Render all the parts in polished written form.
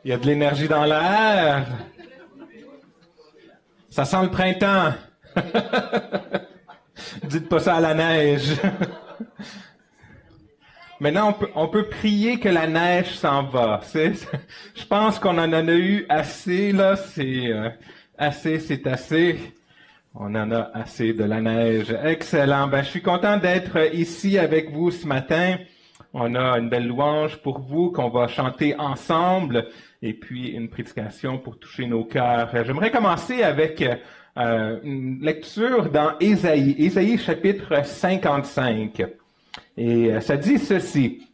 Il y a de l'énergie dans l'air. Ça sent le printemps. Dites pas ça à la neige. Maintenant, on peut prier que la neige s'en va. Je pense qu'on en a eu assez, là. Assez, c'est assez. On en a assez de la neige. Excellent. Ben, je suis content d'être ici avec vous ce matin. On a une belle louange pour vous qu'on va chanter ensemble et puis une prédication pour toucher nos cœurs. J'aimerais commencer avec une lecture dans Ésaïe, Ésaïe chapitre 55. Et ça dit ceci.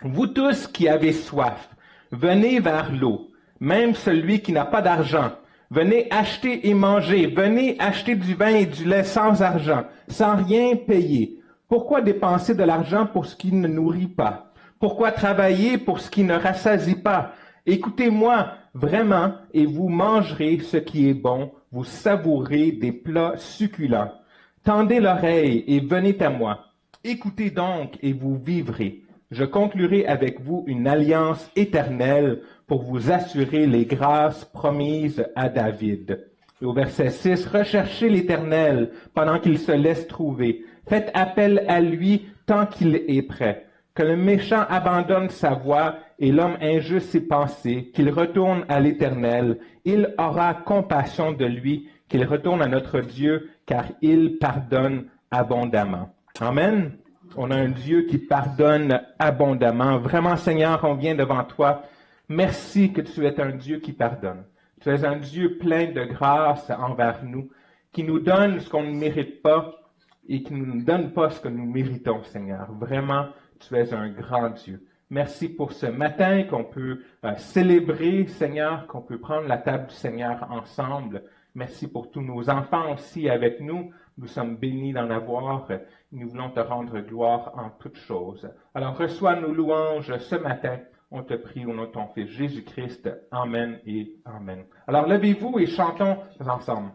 Vous tous qui avez soif, venez vers l'eau, même celui qui n'a pas d'argent. Venez acheter et manger, venez acheter du vin et du lait sans argent, sans rien payer. Pourquoi dépenser de l'argent pour ce qui ne nourrit pas? Pourquoi travailler pour ce qui ne rassasie pas? Écoutez-moi vraiment et vous mangerez ce qui est bon, vous savourez des plats succulents. Tendez l'oreille et venez à moi. Écoutez donc et vous vivrez. Je conclurai avec vous une alliance éternelle pour vous assurer les grâces promises à David. Et au verset 6, recherchez l'Éternel pendant qu'il se laisse trouver. Faites appel à lui tant qu'il est prêt. Que le méchant abandonne sa voie et l'homme injuste ses pensées, qu'il retourne à l'Éternel. Il aura compassion de lui, qu'il retourne à notre Dieu, car il pardonne abondamment. Amen. On a un Dieu qui pardonne abondamment. Vraiment, Seigneur, on vient devant toi. Merci que tu es un Dieu qui pardonne. Tu es un Dieu plein de grâce envers nous, qui nous donne ce qu'on ne mérite pas et qui ne nous donne pas ce que nous méritons, Seigneur. Vraiment, tu es un grand Dieu. Merci pour ce matin qu'on peut célébrer, Seigneur, qu'on peut prendre la table du Seigneur ensemble. Merci pour tous nos enfants aussi avec nous. Nous sommes bénis d'en avoir. Nous voulons te rendre gloire en toutes choses. Alors reçois nos louanges ce matin. On te prie au nom de ton Fils Jésus-Christ. Amen et Amen. Alors levez-vous et chantons ensemble.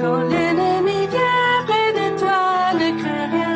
Quand l'ennemi vient près de toi, ne crains rien.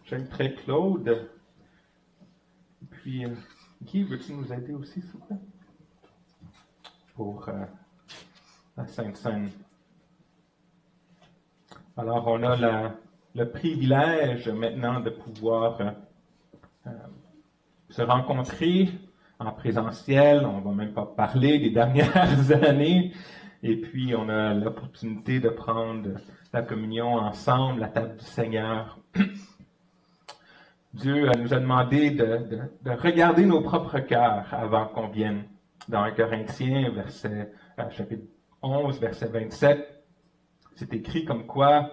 J'inviterai Claude. Puis, Guy, veux-tu nous aider aussi, s'il vous plaît? Pour la Sainte Seine. Alors, on a le privilège maintenant de pouvoir se rencontrer en présentiel. On ne va même pas parler des dernières années. Et puis, on a l'opportunité de prendre la communion ensemble, la table du Seigneur. Dieu nous a demandé de regarder nos propres cœurs avant qu'on vienne. Dans 1 Corinthiens, chapitre 11, verset 27, c'est écrit comme quoi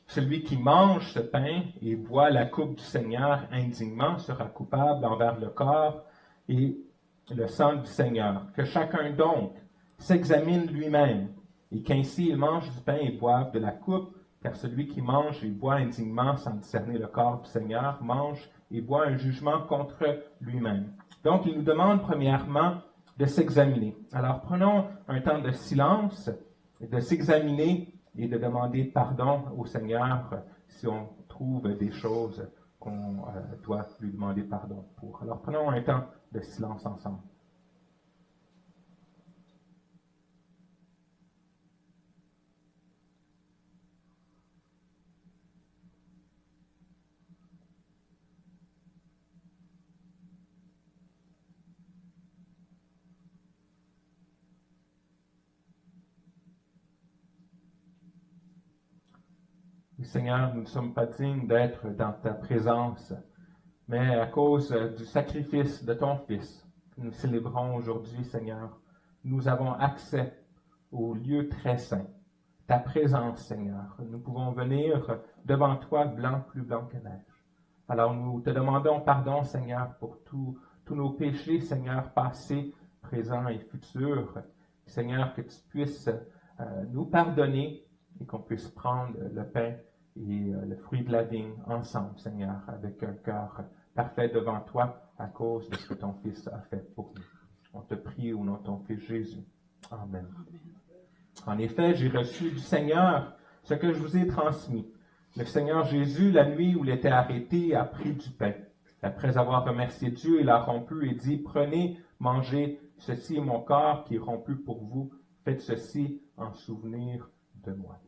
celui qui mange ce pain et boit la coupe du Seigneur indignement sera coupable envers le corps et le sang du Seigneur. Que chacun donc s'examine lui-même et qu'ainsi il mange du pain et boive de la coupe, car celui qui mange et boit indignement sans discerner le corps du Seigneur mange et boit un jugement contre lui-même. Donc, il nous demande premièrement de s'examiner. Alors, prenons un temps de silence, de s'examiner et de demander pardon au Seigneur si on trouve des choses qu'on doit lui demander pardon pour. Alors, prenons un temps de silence ensemble. Seigneur, nous ne sommes pas dignes d'être dans ta présence, mais à cause du sacrifice de ton Fils que nous célébrons aujourd'hui, Seigneur, nous avons accès au lieu très saint, ta présence, Seigneur. Nous pouvons venir devant toi plus blanc que neige. Alors nous te demandons pardon, Seigneur, pour tous nos péchés, Seigneur, passés, présents et futurs. Seigneur, que tu puisses nous pardonner et qu'on puisse prendre le pain et le fruit de la vigne ensemble, Seigneur, avec un cœur parfait devant toi à cause de ce que ton Fils a fait pour nous. On te prie au nom de ton Fils Jésus. Amen. En effet, j'ai reçu du Seigneur ce que je vous ai transmis. Le Seigneur Jésus, la nuit où il était arrêté, a pris du pain. Après avoir remercié Dieu, il a rompu et dit, « Prenez, mangez, ceci est mon corps qui est rompu pour vous. Faites ceci en souvenir de moi. »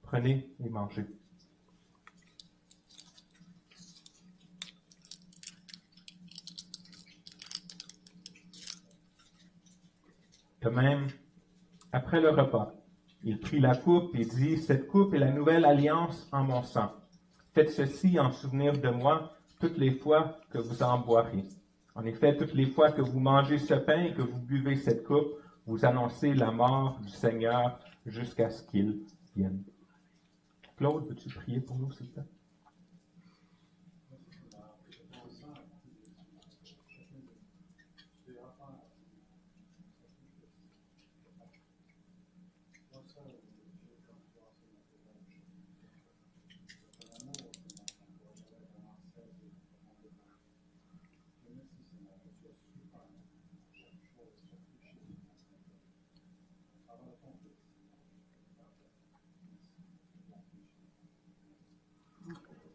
Prenez et mangez. même, après le repas, il prit la coupe et dit, « Cette coupe est la nouvelle alliance en mon sang. Faites ceci en souvenir de moi toutes les fois que vous en boirez. En effet, toutes les fois que vous mangez ce pain et que vous buvez cette coupe, vous annoncez la mort du Seigneur jusqu'à ce qu'il vienne. » Claude, veux-tu prier pour nous, s'il te plaît?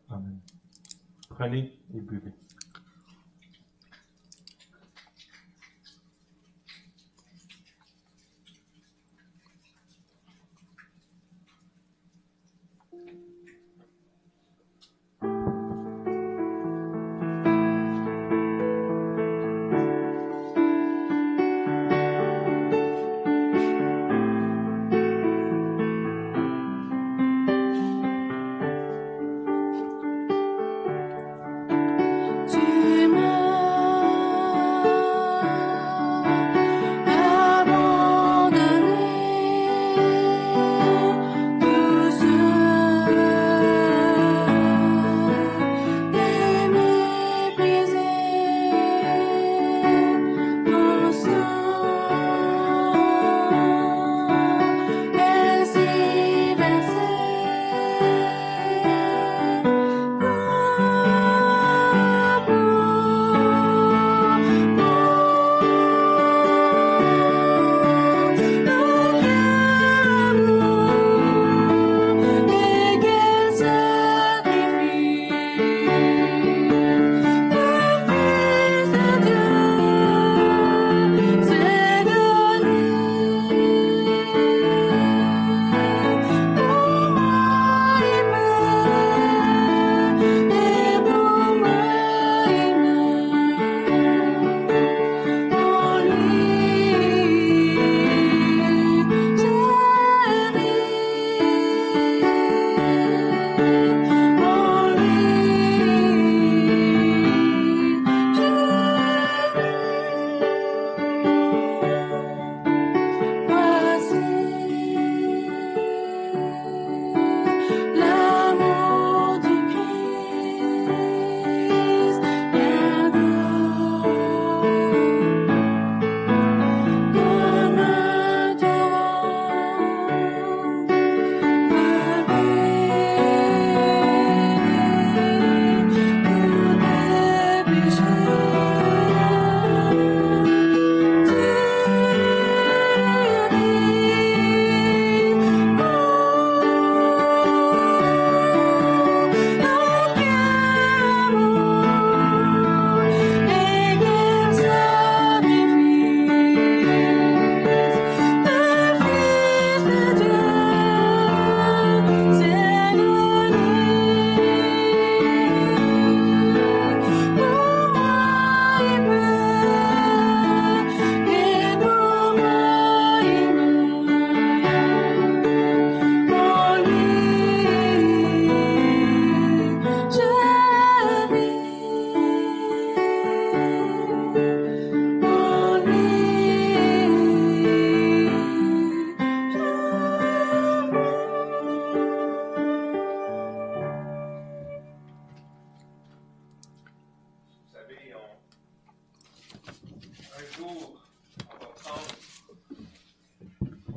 Amen. Prenez et buvez.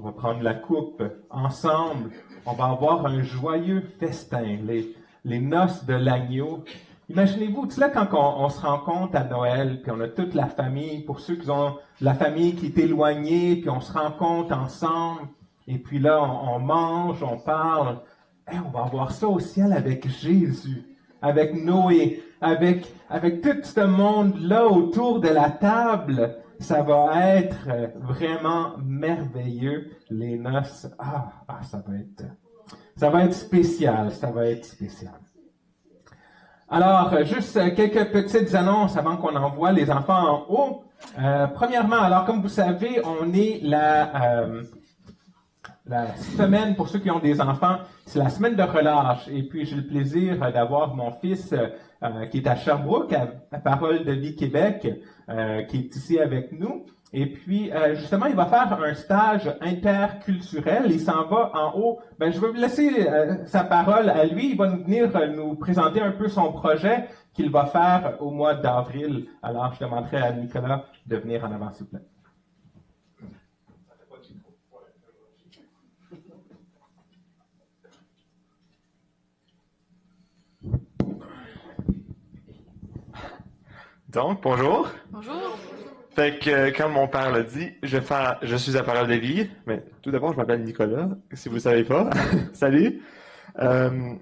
On va prendre la coupe ensemble. On va avoir un joyeux festin, les noces de l'agneau. Imaginez-vous, tu sais, là, quand on se rencontre à Noël, puis on a toute la famille, pour ceux qui ont la famille qui est éloignée, puis on se rencontre ensemble, et puis là, on mange, on parle. Hey, on va avoir ça au ciel avec Jésus, avec Noé, avec tout ce monde-là autour de la table. Ça va être vraiment merveilleux, les noces. Ça va être spécial, ça va être spécial. Alors, juste quelques petites annonces avant qu'on envoie les enfants en haut. Premièrement, alors comme vous savez, on est la semaine, pour ceux qui ont des enfants, c'est la semaine de relâche. Et puis, j'ai le plaisir d'avoir mon fils qui est à Sherbrooke, à Parole de Vie Québec, qui est ici avec nous. Et puis, justement, il va faire un stage interculturel. Il s'en va en haut. Ben, je vais vous laisser sa parole à lui. Il va nous venir nous présenter un peu son projet qu'il va faire au mois d'avril. Alors, je demanderai à Nicolas de venir en avant, s'il vous plaît. Donc, bonjour. Bonjour. Fait que, comme mon père l'a dit, je suis à Parole de Vie, mais tout d'abord, je m'appelle Nicolas, si vous ne savez pas. Salut. Comme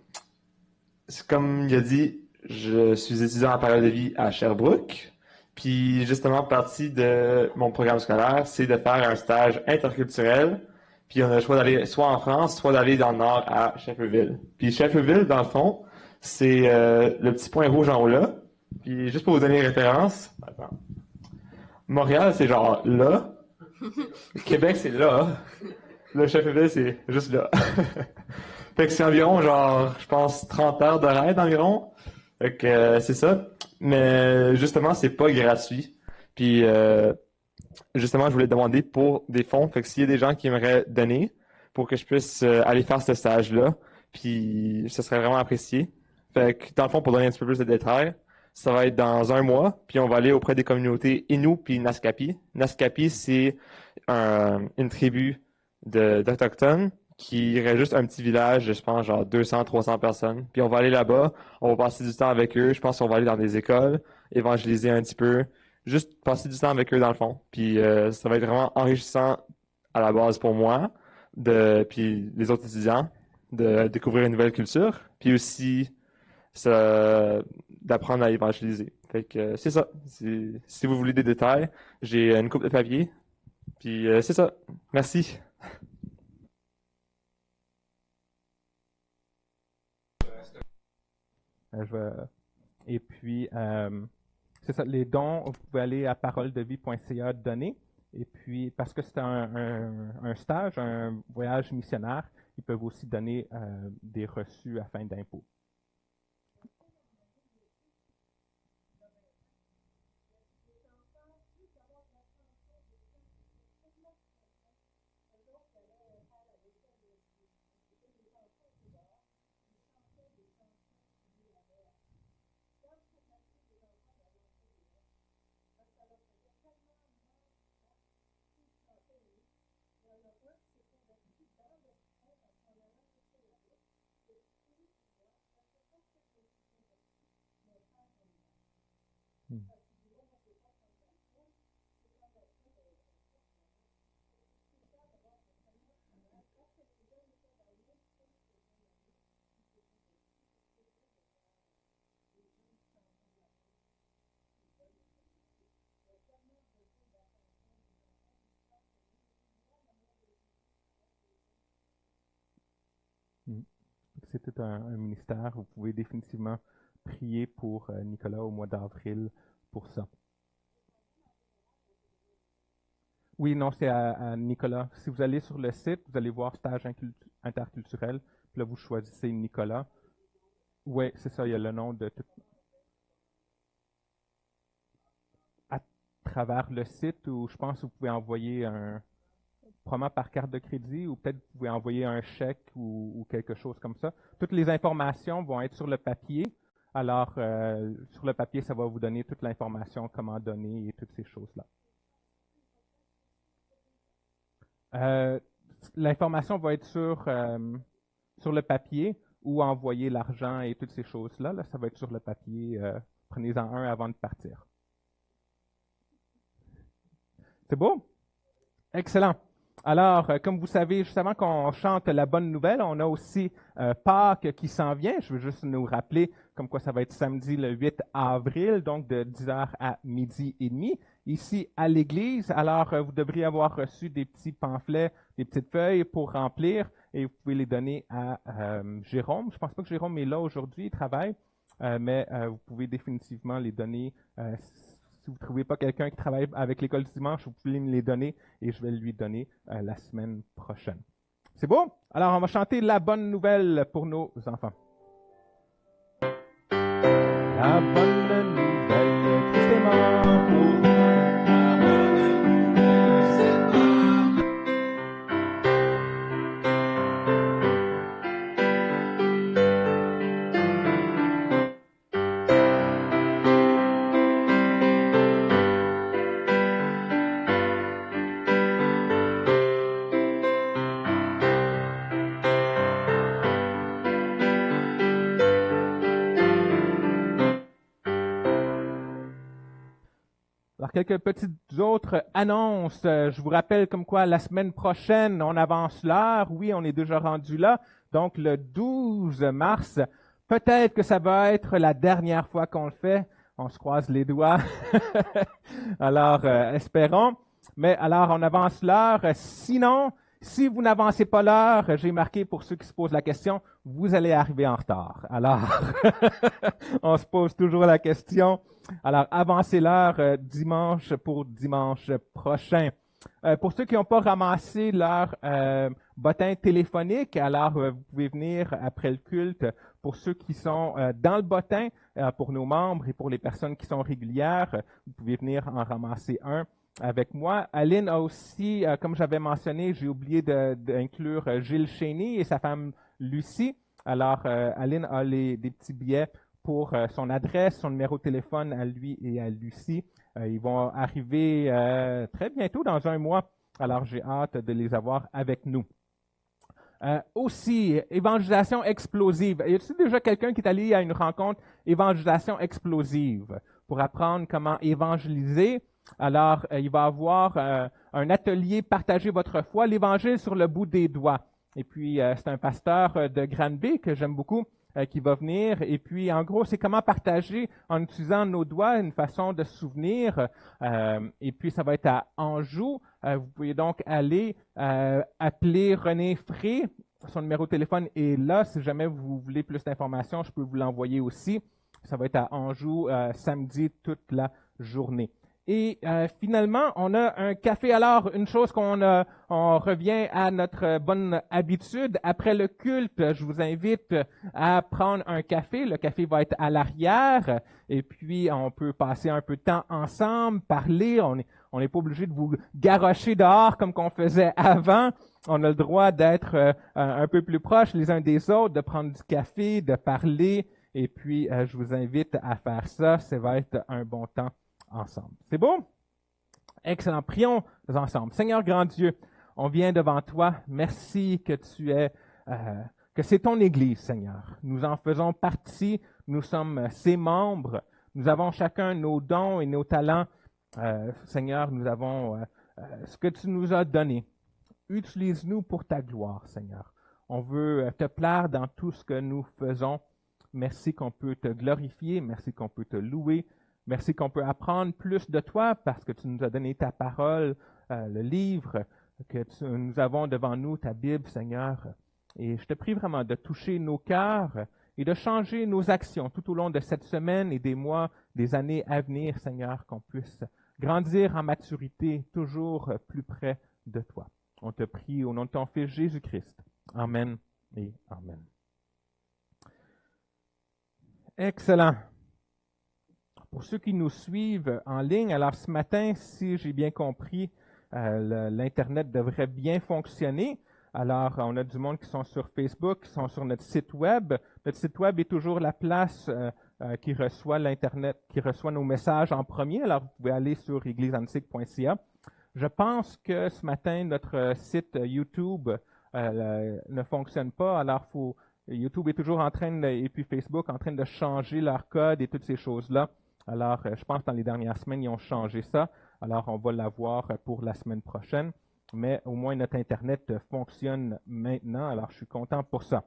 il a dit, je suis étudiant à Parole de Vie à Sherbrooke. Puis, justement, partie de mon programme scolaire, c'est de faire un stage interculturel. Puis, on a le choix d'aller soit en France, soit d'aller dans le nord à Shefferville. Puis, Shefferville, dans le fond, c'est le petit point rouge en haut là. Puis, juste pour vous donner une référence, attends. Montréal, c'est genre là. Québec, c'est là. Le Shefferville, c'est juste là. Fait que c'est environ, genre, je pense, 30 heures de raid environ. Fait que c'est ça. Mais justement, c'est pas gratuit. Puis, justement, je voulais demander pour des fonds. Fait que s'il y a des gens qui aimeraient donner pour que je puisse aller faire ce stage-là, puis ce serait vraiment apprécié. Fait que, dans le fond, pour donner un petit peu plus de détails, ça va être dans un mois, puis on va aller auprès des communautés Innu puis Naskapi. Naskapi, c'est une tribu d'Autochtones qui irait juste un petit village, je pense, genre 200, 300 personnes. Puis on va aller là-bas, on va passer du temps avec eux. Je pense qu'on va aller dans des écoles, évangéliser un petit peu, juste passer du temps avec eux dans le fond. Puis ça va être vraiment enrichissant à la base pour moi, puis les autres étudiants, de découvrir une nouvelle culture, puis aussi d'apprendre à évangéliser. Fait que c'est ça. Si vous voulez des détails, j'ai une coupe de papier. Puis c'est ça. Merci. Et puis, c'est ça, les dons, vous pouvez aller à paroledevie.ca donner. Et puis, parce que c'est un stage, un voyage missionnaire, ils peuvent aussi donner des reçus à fin d'impôt. C'est tout un ministère. Vous pouvez définitivement prier pour Nicolas au mois d'avril pour ça. Oui, non, c'est à Nicolas. Si vous allez sur le site, vous allez voir stage interculturel. Puis là, vous choisissez Nicolas. Oui, c'est ça, il y a le nom de tout. À travers le site, où je pense que vous pouvez envoyer probablement par carte de crédit, ou peut-être vous pouvez envoyer un chèque ou quelque chose comme ça. Toutes les informations vont être sur le papier. Alors, sur le papier, ça va vous donner toute l'information, comment donner et toutes ces choses-là. L'information va être sur le papier ou envoyer l'argent et toutes ces choses-là. Là, ça va être sur le papier. Prenez-en un avant de partir. C'est beau? Excellent. Alors, comme vous savez, juste avant qu'on chante la bonne nouvelle, on a aussi Pâques qui s'en vient. Je veux juste nous rappeler comme quoi ça va être samedi le 8 avril, donc de 10h à midi et demi, ici à l'église. Alors, vous devriez avoir reçu des petits pamphlets, des petites feuilles pour remplir et vous pouvez les donner à Jérôme. Je pense pas que Jérôme est là aujourd'hui, il travaille. mais vous pouvez définitivement les donner. Si vous ne trouvez pas quelqu'un qui travaille avec l'école du dimanche, vous pouvez me les donner et je vais lui donner la semaine prochaine. C'est beau? Alors, on va chanter la bonne nouvelle pour nos enfants. La bonne nouvelle, Christ est mort pour moi. Alors, quelques petites autres annonces. Je vous rappelle comme quoi la semaine prochaine, on avance l'heure. Oui, on est déjà rendu là. Donc, le 12 mars, peut-être que ça va être la dernière fois qu'on le fait. On se croise les doigts. Alors, espérons. Mais alors, on avance l'heure. Sinon, si vous n'avancez pas l'heure, j'ai marqué pour ceux qui se posent la question, vous allez arriver en retard. Alors, on se pose toujours la question. Alors, avancez l'heure dimanche pour dimanche prochain. Pour ceux qui n'ont pas ramassé leur bottin téléphonique, alors vous pouvez venir après le culte. Pour ceux qui sont dans le bottin, pour nos membres et pour les personnes qui sont régulières, vous pouvez venir en ramasser un avec moi. Aline a aussi, comme j'avais mentionné, j'ai oublié d'inclure Gilles Chény et sa femme Lucie. Alors, Aline a des petits billets pour son adresse, son numéro de téléphone à lui et à Lucie. Ils vont arriver très bientôt, dans un mois. Alors, j'ai hâte de les avoir avec nous. Aussi, évangélisation explosive. Y a-t-il déjà quelqu'un qui est allé à une rencontre évangélisation explosive pour apprendre comment évangéliser? Alors, il va y avoir un atelier Partagez votre foi, l'évangile sur le bout des doigts. Et puis, c'est un pasteur de Granby que j'aime beaucoup qui va venir. Et puis, en gros, c'est comment partager en utilisant nos doigts une façon de se souvenir. Et puis, ça va être à Anjou. Vous pouvez donc aller appeler René Fré. Son numéro de téléphone est là. Si jamais vous voulez plus d'informations, je peux vous l'envoyer aussi. Ça va être à Anjou samedi toute la journée. Et finalement, on a un café. Alors, une chose on revient à notre bonne habitude. Après le culte, je vous invite à prendre un café. Le café va être à l'arrière. Et puis, on peut passer un peu de temps ensemble, parler. On n'est pas obligé de vous garrocher dehors comme qu'on faisait avant. On a le droit d'être un peu plus proches les uns des autres, de prendre du café, de parler. Et puis, je vous invite à faire ça. Ça va être un bon temps ensemble. C'est beau? Excellent. Prions ensemble. Seigneur grand Dieu, on vient devant toi. Merci que que c'est ton Église, Seigneur. Nous en faisons partie. Nous sommes ses membres. Nous avons chacun nos dons et nos talents. Seigneur, nous avons ce que tu nous as donné. Utilise-nous pour ta gloire, Seigneur. On veut te plaire dans tout ce que nous faisons. Merci qu'on peut te glorifier. Merci qu'on peut te louer. Merci qu'on peut apprendre plus de toi parce que tu nous as donné ta parole, le livre, que nous avons devant nous, ta Bible, Seigneur. Et je te prie vraiment de toucher nos cœurs et de changer nos actions tout au long de cette semaine et des mois, des années à venir, Seigneur, qu'on puisse grandir en maturité, toujours plus près de toi. On te prie au nom de ton Fils Jésus-Christ. Amen et Amen. Excellent. Pour ceux qui nous suivent en ligne, alors ce matin, si j'ai bien compris, l'Internet devrait bien fonctionner. Alors, on a du monde qui sont sur Facebook, qui sont sur notre site Web. Notre site Web est toujours la place qui reçoit l'Internet, qui reçoit nos messages en premier. Alors, vous pouvez aller sur égliseantique.ca. Je pense que ce matin, notre site YouTube ne fonctionne pas. Alors, YouTube est toujours en train et puis Facebook en train de changer leur code et toutes ces choses-là. Alors, je pense que dans les dernières semaines, ils ont changé ça. Alors, on va l'avoir pour la semaine prochaine. Mais au moins, notre Internet fonctionne maintenant. Alors, je suis content pour ça.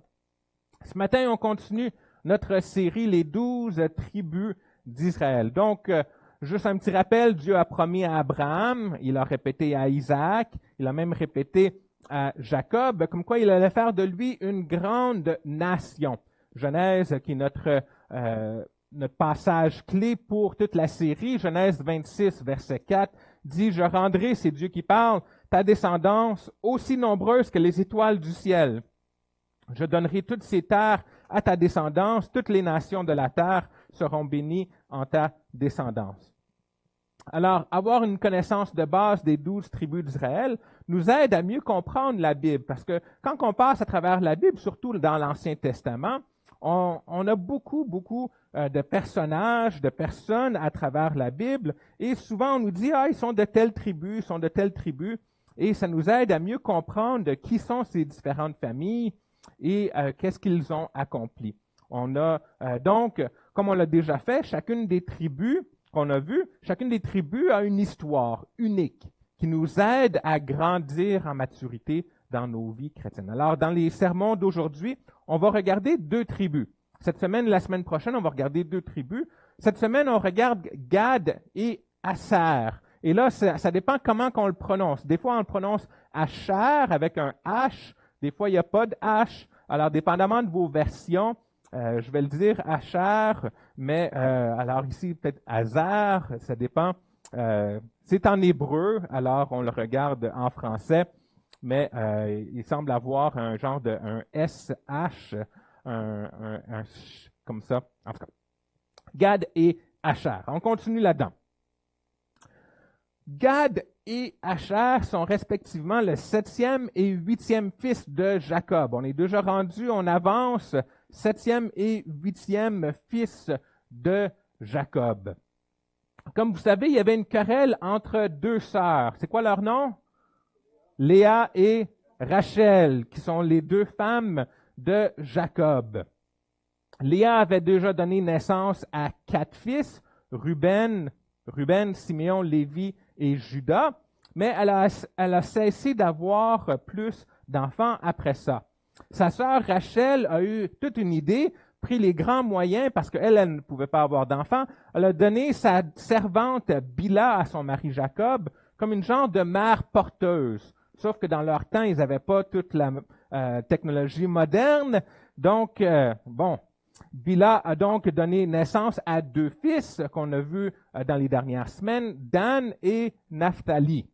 Ce matin, on continue notre série, les 12 tribus d'Israël. Donc, juste un petit rappel, Dieu a promis à Abraham, il a répété à Isaac, il a même répété à Jacob, comme quoi il allait faire de lui une grande nation. Genèse, qui est notre notre passage clé pour toute la série, Genèse 26, verset 4, dit « Je rendrai, c'est Dieu qui parle, ta descendance aussi nombreuse que les étoiles du ciel. Je donnerai toutes ces terres à ta descendance, toutes les nations de la terre seront bénies en ta descendance. » Alors, avoir une connaissance de base des 12 tribus d'Israël nous aide à mieux comprendre la Bible, parce que quand on passe à travers la Bible, surtout dans l'Ancien Testament, on a beaucoup de personnages, de personnes à travers la Bible, et souvent on nous dit « Ah, ils sont de telle tribu, ils sont de telle tribu », et ça nous aide à mieux comprendre qui sont ces différentes familles et qu'est-ce qu'ils ont accompli. On a donc, comme on l'a déjà fait, chacune des tribus qu'on a vues, chacune des tribus a une histoire unique qui nous aide à grandir en maturité dans nos vies chrétiennes. Alors, dans les sermons d'aujourd'hui, on va regarder 2 tribus. Cette semaine, la semaine prochaine, on va regarder 2 tribus. Cette semaine, on regarde Gad et Asher. Et là, ça dépend comment on le prononce. Des fois, on le prononce Asher avec un H. Des fois, il n'y a pas de H. Alors, dépendamment de vos versions, je vais le dire Asher, mais alors ici, peut-être Hazar, ça dépend. C'est en hébreu, alors on le regarde en français, mais il semble avoir un genre de un SH, comme ça. En tout cas, Gad et Asher. On continue là-dedans. Gad et Asher sont respectivement le 7e et 8e fils de Jacob. On est déjà rendu, on avance, 7e et 8e fils de Jacob. Comme vous savez, il y avait une querelle entre 2 sœurs. C'est quoi leur nom? Léa et Rachel, qui sont les 2 femmes de Jacob. Léa avait déjà donné naissance à 4 fils, Ruben, Siméon, Lévi et Judas, mais elle a cessé d'avoir plus d'enfants après ça. Sa sœur Rachel a eu toute une idée, pris les grands moyens parce qu'elle ne pouvait pas avoir d'enfants. Elle a donné sa servante Bila à son mari Jacob comme une genre de mère porteuse. Sauf que dans leur temps, ils n'avaient pas toute la technologie moderne. Donc, Bila a donc donné naissance à 2 fils qu'on a vus dans les dernières semaines, Dan et Naphtali.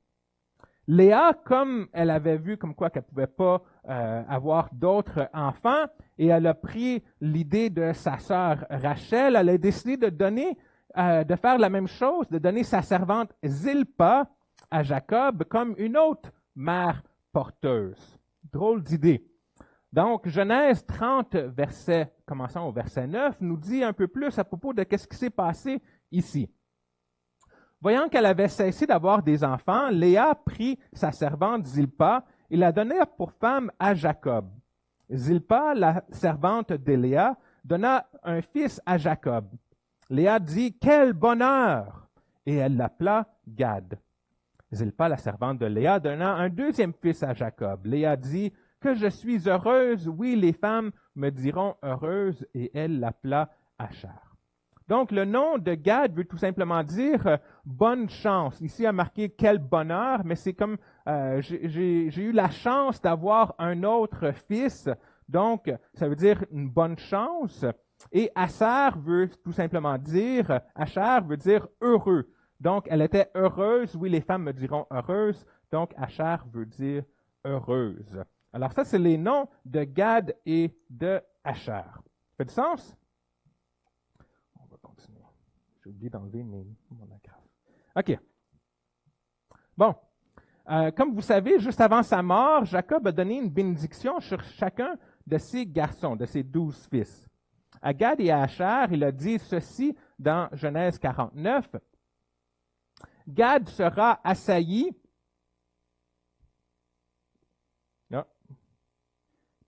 Léa, comme elle avait vu comme quoi qu'elle ne pouvait pas avoir d'autres enfants, et elle a pris l'idée de sa sœur Rachel, elle a décidé de faire la même chose, de donner sa servante Zilpa à Jacob comme une autre mère porteuse. Drôle d'idée. Donc, Genèse 30, commençons au verset 9, nous dit un peu plus à propos de ce qui s'est passé ici. Voyant qu'elle avait cessé d'avoir des enfants, Léa prit sa servante Zilpa et la donna pour femme à Jacob. Zilpa, la servante de Léa, donna un fils à Jacob. Léa dit « Quel bonheur !» et elle l'appela Gad. Zilpa, la servante de Léa, donna un 2e fils à Jacob. Léa dit « Que je suis heureuse, oui, les femmes me diront heureuse » et elle l'appela Asher. Donc, le nom de Gad veut tout simplement dire bonne chance. Ici, il y a marqué quel bonheur, mais c'est comme j'ai eu la chance d'avoir un autre fils. Donc, ça veut dire une bonne chance. Et Asher veut tout simplement dire, Asher veut dire heureux. Donc, elle était heureuse. Oui, les femmes me diront heureuse. Donc, Asher veut dire heureuse. Alors, ça, c'est les noms de Gad et de Asher. Ça fait du sens? J'ai oublié d'enlever mon agrafe. OK. Bon. Comme vous savez, juste avant sa mort, Jacob a donné une bénédiction sur chacun de ses garçons, de ses 12 fils. À Gad et à Asher, il a dit ceci dans Genèse 49. Gad sera assailli. Non,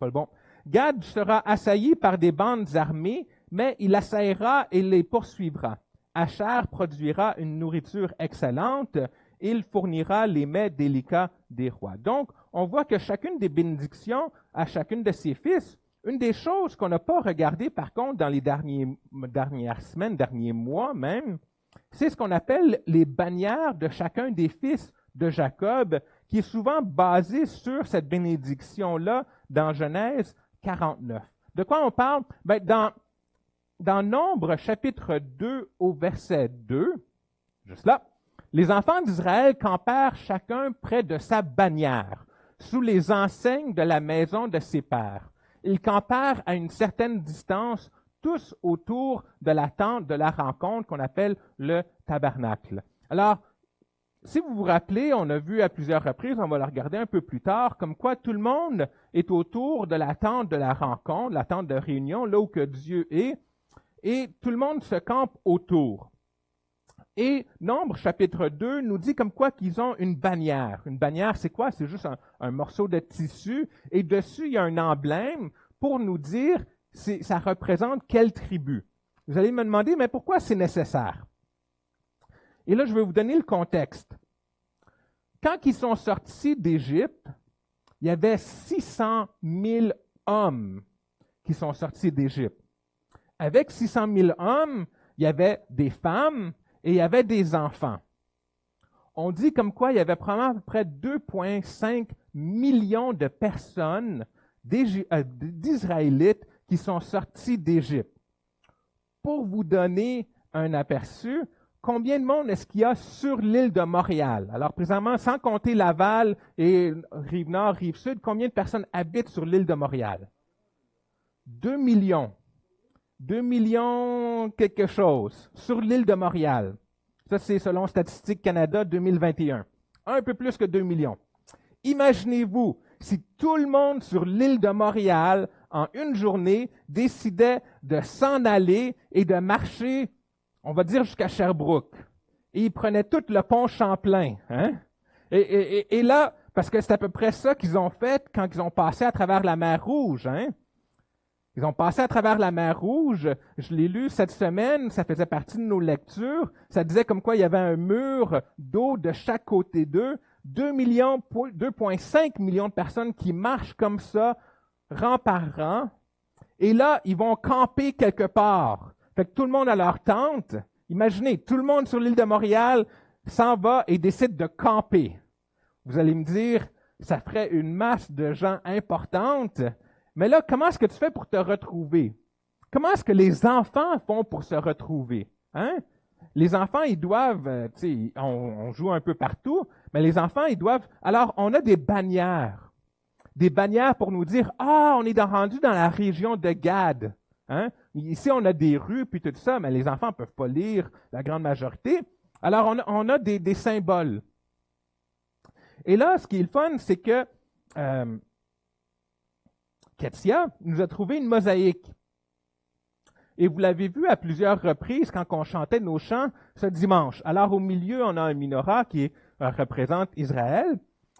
pas le bon. Gad sera assailli par des bandes armées, mais il assaillera et les poursuivra. Asher produira une nourriture excellente, il fournira les mets délicats des rois. Donc, on voit que chacune des bénédictions à chacune de ses fils, une des choses qu'on n'a pas regardées par contre dans les dernières semaines, derniers mois même, c'est ce qu'on appelle les bannières de chacun des fils de Jacob, qui est souvent basé sur cette bénédiction-là dans Genèse 49. De quoi on parle? dans Nombre chapitre 2 au verset 2, juste là, les enfants d'Israël campèrent chacun près de sa bannière, sous les enseignes de la maison de ses pères. Ils campèrent à une certaine distance, tous autour de la tente de la rencontre qu'on appelle le tabernacle. Alors, si vous vous rappelez, on a vu à plusieurs reprises, on va le regarder un peu plus tard, comme quoi tout le monde est autour de la tente de la rencontre, la tente de réunion, là où que Dieu est, et tout le monde se campe autour. Et Nombre chapitre 2 nous dit comme quoi qu'ils ont une bannière. Une bannière, c'est quoi? C'est juste un morceau de tissu, et dessus, il y a un emblème pour nous dire ça représente quelle tribu. Vous allez me demander, mais pourquoi c'est nécessaire? Et là, je vais vous donner le contexte. Quand ils sont sortis d'Égypte, il y avait 600 000 hommes qui sont sortis d'Égypte. Avec 600 000 hommes, il y avait des femmes et il y avait des enfants. On dit comme quoi il y avait probablement à peu près 2,5 millions de personnes d'Israélites qui sont sortis d'Égypte. Pour vous donner un aperçu, combien de monde est-ce qu'il y a sur l'île de Montréal? Alors, présentement, sans compter Laval et Rive-Nord, Rive-Sud, combien de personnes habitent sur l'île de Montréal? 2 millions. 2 millions quelque chose sur l'île de Montréal. Ça, c'est selon Statistique Canada 2021. Un peu plus que 2 millions. Imaginez-vous si tout le monde sur l'île de Montréal, en une journée, décidait de s'en aller et de marcher, on va dire, jusqu'à Sherbrooke. Et ils prenaient tout le pont Champlain. Hein? Et là, parce que c'est à peu près ça qu'ils ont fait quand ils ont passé à travers la mer Rouge. Hein? Ils ont passé à travers la mer Rouge. Je l'ai lu cette semaine, ça faisait partie de nos lectures. Ça disait comme quoi il y avait un mur d'eau de chaque côté d'eux. 2,5 millions de personnes qui marchent comme ça, rang par rang. Et là, ils vont camper quelque part. Fait que tout le monde a leur tente. Imaginez, tout le monde sur l'île de Montréal s'en va et décide de camper. Vous allez me dire, ça ferait une masse de gens importante. Mais là, comment est-ce que tu fais pour te retrouver? Comment est-ce que les enfants font pour se retrouver? Hein? Les enfants, ils doivent, on joue un peu partout, mais les enfants, ils doivent. Alors, on a des bannières. Des bannières pour nous dire, on est rendu dans la région de Gad. Hein? Ici, on a des rues, puis tout ça, mais les enfants ne peuvent pas lire, la grande majorité. Alors, on a des symboles. Et là, ce qui est le fun, c'est que Ketia nous a trouvé une mosaïque. Et vous l'avez vu à plusieurs reprises quand on chantait nos chants ce dimanche. Alors, au milieu, on a un menorah qui représente Israël.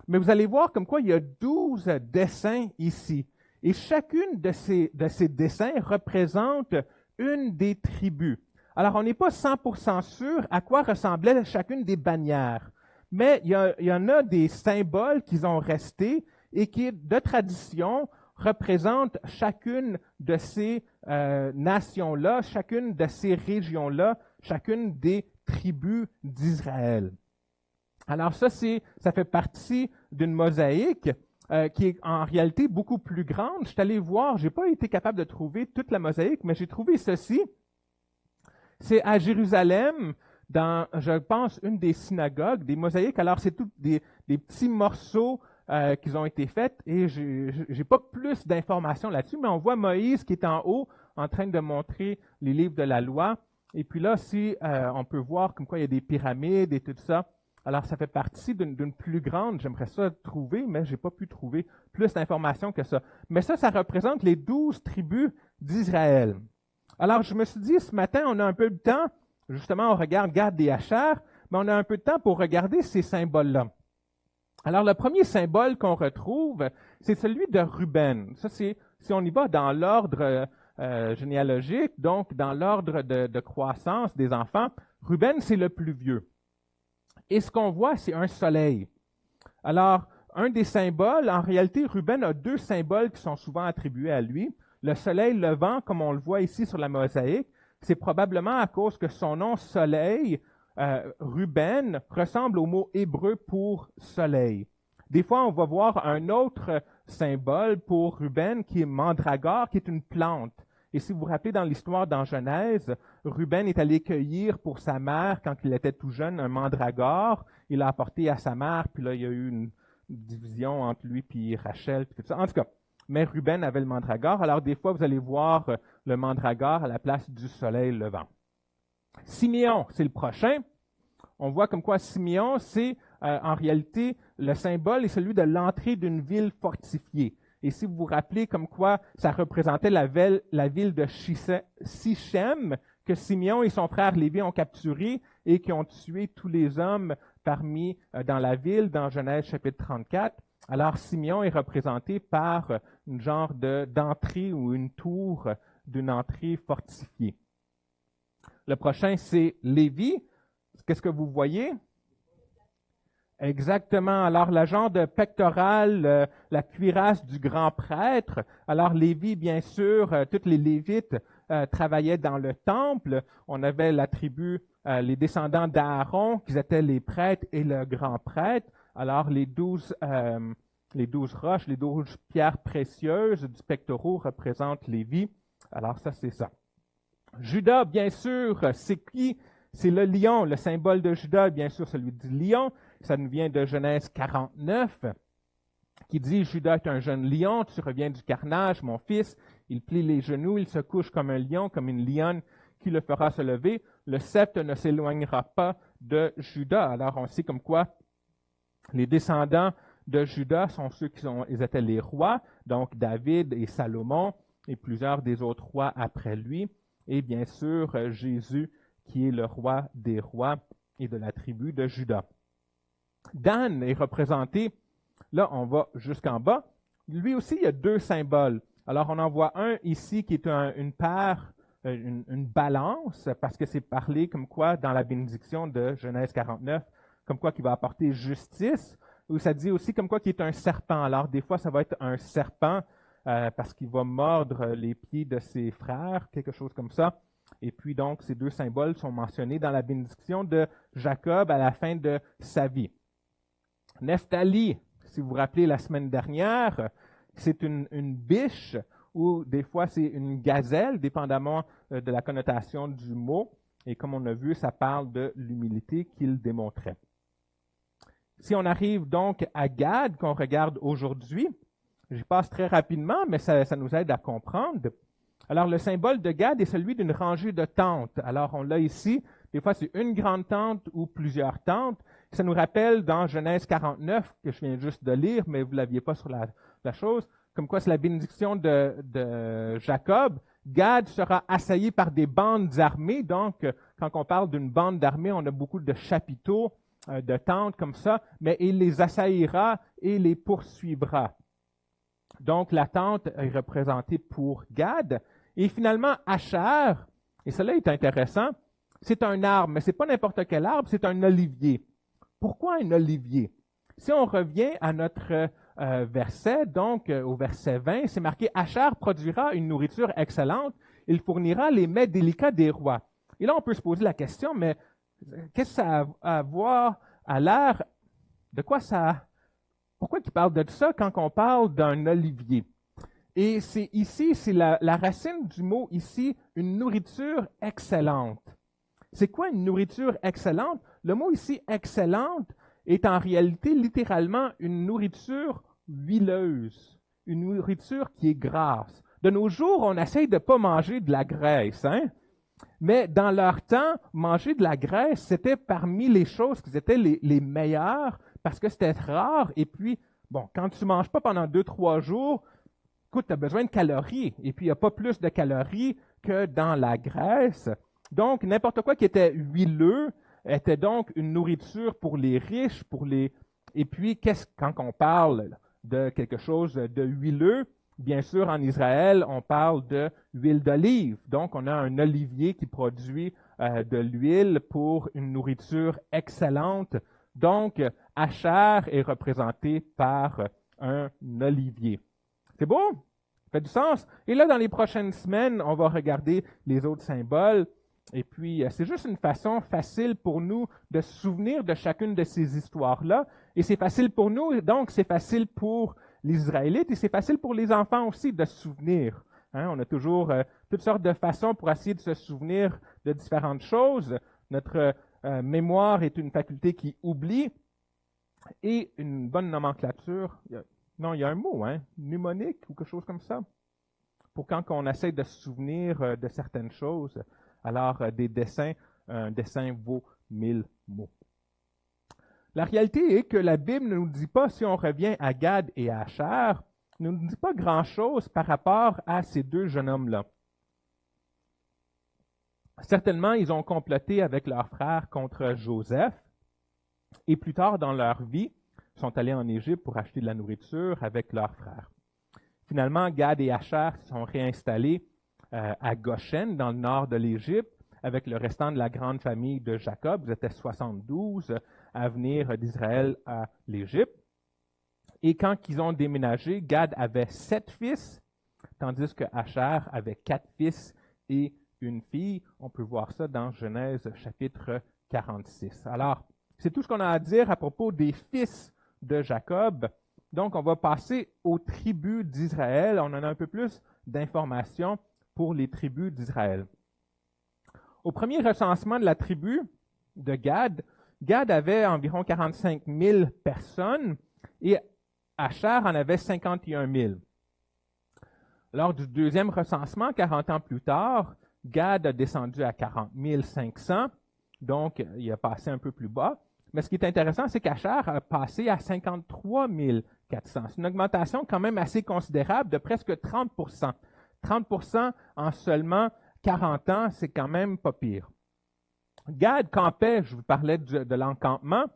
Mais vous allez voir comme quoi il y a 12 dessins ici. Et chacune de ces dessins représente une des tribus. Alors, on n'est pas 100% sûr à quoi ressemblait chacune des bannières. Mais il y en a des symboles qui ont resté et qui, de tradition, représentent chacune de ces nations-là, chacune de ces régions-là, chacune des tribus d'Israël. Alors ça fait partie d'une mosaïque qui est en réalité beaucoup plus grande. Je suis allé voir, je n'ai pas été capable de trouver toute la mosaïque, mais j'ai trouvé ceci. C'est à Jérusalem, dans, je pense, une des synagogues, des mosaïques. Alors c'est tous des petits morceaux qui ont été faits et j'ai pas plus d'informations là-dessus, mais on voit Moïse qui est en haut en train de montrer les livres de la loi. Et puis là, on peut voir comme quoi il y a des pyramides et tout ça. Alors, ça fait partie d'une plus grande, j'aimerais ça trouver, mais j'ai pas pu trouver plus d'informations que ça. Mais ça représente les 12 tribus d'Israël. Alors, je me suis dit, ce matin, on a un peu de temps, justement, on regarde Gad et Asher, mais on a un peu de temps pour regarder ces symboles-là. Alors, le premier symbole qu'on retrouve, c'est celui de Ruben. Ça, si on y va dans l'ordre généalogique, donc dans l'ordre de croissance des enfants, Ruben, c'est le plus vieux. Et ce qu'on voit, c'est un soleil. Alors, un des symboles, en réalité, Ruben a 2 symboles qui sont souvent attribués à lui. Le soleil levant, comme on le voit ici sur la mosaïque, c'est probablement à cause que son nom soleil, Ruben, ressemble au mot hébreu pour soleil. Des fois, on va voir un autre symbole pour Ruben qui est mandragore, qui est une plante. Et si vous vous rappelez dans l'histoire dans Genèse, Ruben est allé cueillir pour sa mère, quand il était tout jeune, un mandragore. Il l'a apporté à sa mère, puis là, il y a eu une division entre lui et Rachel, puis tout ça. En tout cas, mais Ruben avait le mandragore. Alors, des fois, vous allez voir le mandragore à la place du soleil levant. Siméon, c'est le prochain. On voit comme quoi Siméon, c'est en réalité le symbole est celui de l'entrée d'une ville fortifiée. Et si vous vous rappelez comme quoi ça représentait la ville de Sichem, que Siméon et son frère Lévi ont capturé et qui ont tué tous les hommes parmi dans la ville, dans Genèse chapitre 34. Alors Siméon est représenté par une genre d'entrée ou une tour d'une entrée fortifiée. Le prochain, c'est Lévi. Qu'est-ce que vous voyez? Exactement. Alors, la genre de pectorale, la cuirasse du grand prêtre. Alors, Lévi, bien sûr, tous les Lévites travaillaient dans le temple. On avait la tribu, les descendants d'Aaron, qui étaient les prêtres et le grand prêtre. Alors, les 12 roches, les 12 pierres précieuses du pectoraux représentent Lévi. Alors, ça, c'est ça. Judas, bien sûr, c'est qui? C'est le lion, le symbole de Judas, bien sûr, celui du lion. Ça nous vient de Genèse 49, qui dit « Judas est un jeune lion, tu reviens du carnage, mon fils. Il plie les genoux, il se couche comme un lion, comme une lionne qui le fera se lever. Le sceptre ne s'éloignera pas de Judas. » Alors, on sait comme quoi les descendants de Judas sont ceux ils étaient les rois, donc David et Salomon, et plusieurs des autres rois après lui. Et bien sûr, Jésus, qui est le roi des rois et de la tribu de Juda. Dan est représenté, là on va jusqu'en bas, lui aussi il y a deux symboles. Alors on en voit un ici qui est une paire, une balance, parce que c'est parlé comme quoi dans la bénédiction de Genèse 49, comme quoi qu'il va apporter justice, ou ça dit aussi comme quoi qu'il est un serpent. Alors des fois ça va être un serpent parce qu'il va mordre les pieds de ses frères, quelque chose comme ça. Et puis donc, ces deux symboles sont mentionnés dans la bénédiction de Jacob à la fin de sa vie. Nephtali, si vous vous rappelez la semaine dernière, c'est une biche ou des fois c'est une gazelle, dépendamment de la connotation du mot. Et comme on a vu, ça parle de l'humilité qu'il démontrait. Si on arrive donc à Gad, qu'on regarde aujourd'hui, j'y passe très rapidement, mais ça nous aide à comprendre. Alors, le symbole de Gad est celui d'une rangée de tentes. Alors, on l'a ici. Des fois, c'est une grande tente ou plusieurs tentes. Ça nous rappelle dans Genèse 49, que je viens juste de lire, mais vous ne l'aviez pas sur la chose, comme quoi c'est la bénédiction de Jacob. Gad sera assailli par des bandes armées. Donc, quand on parle d'une bande d'armée, on a beaucoup de chapiteaux, de tentes comme ça, mais il les assaillira et les poursuivra. Donc, la tente est représentée pour Gad. Et finalement, Asher, et cela est intéressant, c'est un arbre, mais ce n'est pas n'importe quel arbre, c'est un olivier. Pourquoi un olivier? Si on revient à notre verset, donc au verset 20, c'est marqué « Asher produira une nourriture excellente, il fournira les mets délicats des rois. » Et là, on peut se poser la question, mais qu'est-ce que ça a à voir à l'air? De quoi ça... Pourquoi il parle de ça quand on parle d'un olivier? Et c'est ici, c'est la racine du mot ici, une nourriture excellente. C'est quoi une nourriture excellente? Le mot ici, excellente, est en réalité littéralement une nourriture huileuse, une nourriture qui est grasse. De nos jours, on essaye de ne pas manger de la graisse, hein? Mais dans leur temps, manger de la graisse, c'était parmi les choses qui étaient les meilleures parce que c'était rare. Et puis, bon, quand tu ne manges pas pendant 2-3 jours, écoute, tu as besoin de calories. Et puis, il n'y a pas plus de calories que dans la graisse. Donc, n'importe quoi qui était huileux était donc une nourriture pour les riches, Et puis, quand on parle de quelque chose de huileux, bien sûr, en Israël, on parle de huile d'olive. Donc, on a un olivier qui produit de l'huile pour une nourriture excellente. Donc, Asher est représenté par un olivier. C'est beau? Ça fait du sens? Et là, dans les prochaines semaines, on va regarder les autres symboles. Et puis, c'est juste une façon facile pour nous de se souvenir de chacune de ces histoires-là. Et c'est facile pour nous, donc c'est facile pour les Israélites et c'est facile pour les enfants aussi de se souvenir. Hein? On a toujours toutes sortes de façons pour essayer de se souvenir de différentes choses. Notre mémoire est une faculté qui oublie. Et une bonne nomenclature, il y a un mot, hein, mnémonique ou quelque chose comme ça, pour quand on essaie de se souvenir de certaines choses. Alors, des dessins, un dessin vaut 1000 mots. La réalité est que la Bible ne nous dit pas, si on revient à Gad et à Asher, ne nous dit pas grand-chose par rapport à ces deux jeunes hommes-là. Certainement, ils ont comploté avec leurs frères contre Joseph, et plus tard dans leur vie, ils sont allés en Égypte pour acheter de la nourriture avec leurs frères. Finalement, Gad et Asher se sont réinstallés à Goshen, dans le nord de l'Égypte, avec le restant de la grande famille de Jacob. Ils étaient 72 à venir d'Israël à l'Égypte. Et quand ils ont déménagé, Gad avait 7 fils, tandis que Asher avait 4 fils et une fille. On peut voir ça dans Genèse chapitre 46. Alors, c'est tout ce qu'on a à dire à propos des fils de Jacob. Donc, on va passer aux tribus d'Israël. On en a un peu plus d'informations pour les tribus d'Israël. Au premier recensement de la tribu de Gad, Gad avait environ 45 000 personnes et Asher en avait 51 000. Lors du deuxième recensement, 40 ans plus tard, Gad a descendu à 40 500, donc il a passé un peu plus bas. Mais ce qui est intéressant, c'est qu'Asher a passé à 53 400. C'est une augmentation quand même assez considérable de presque 30 30 en seulement 40 ans, c'est quand même pas pire. Gad campait, je vous parlais de l'encampement.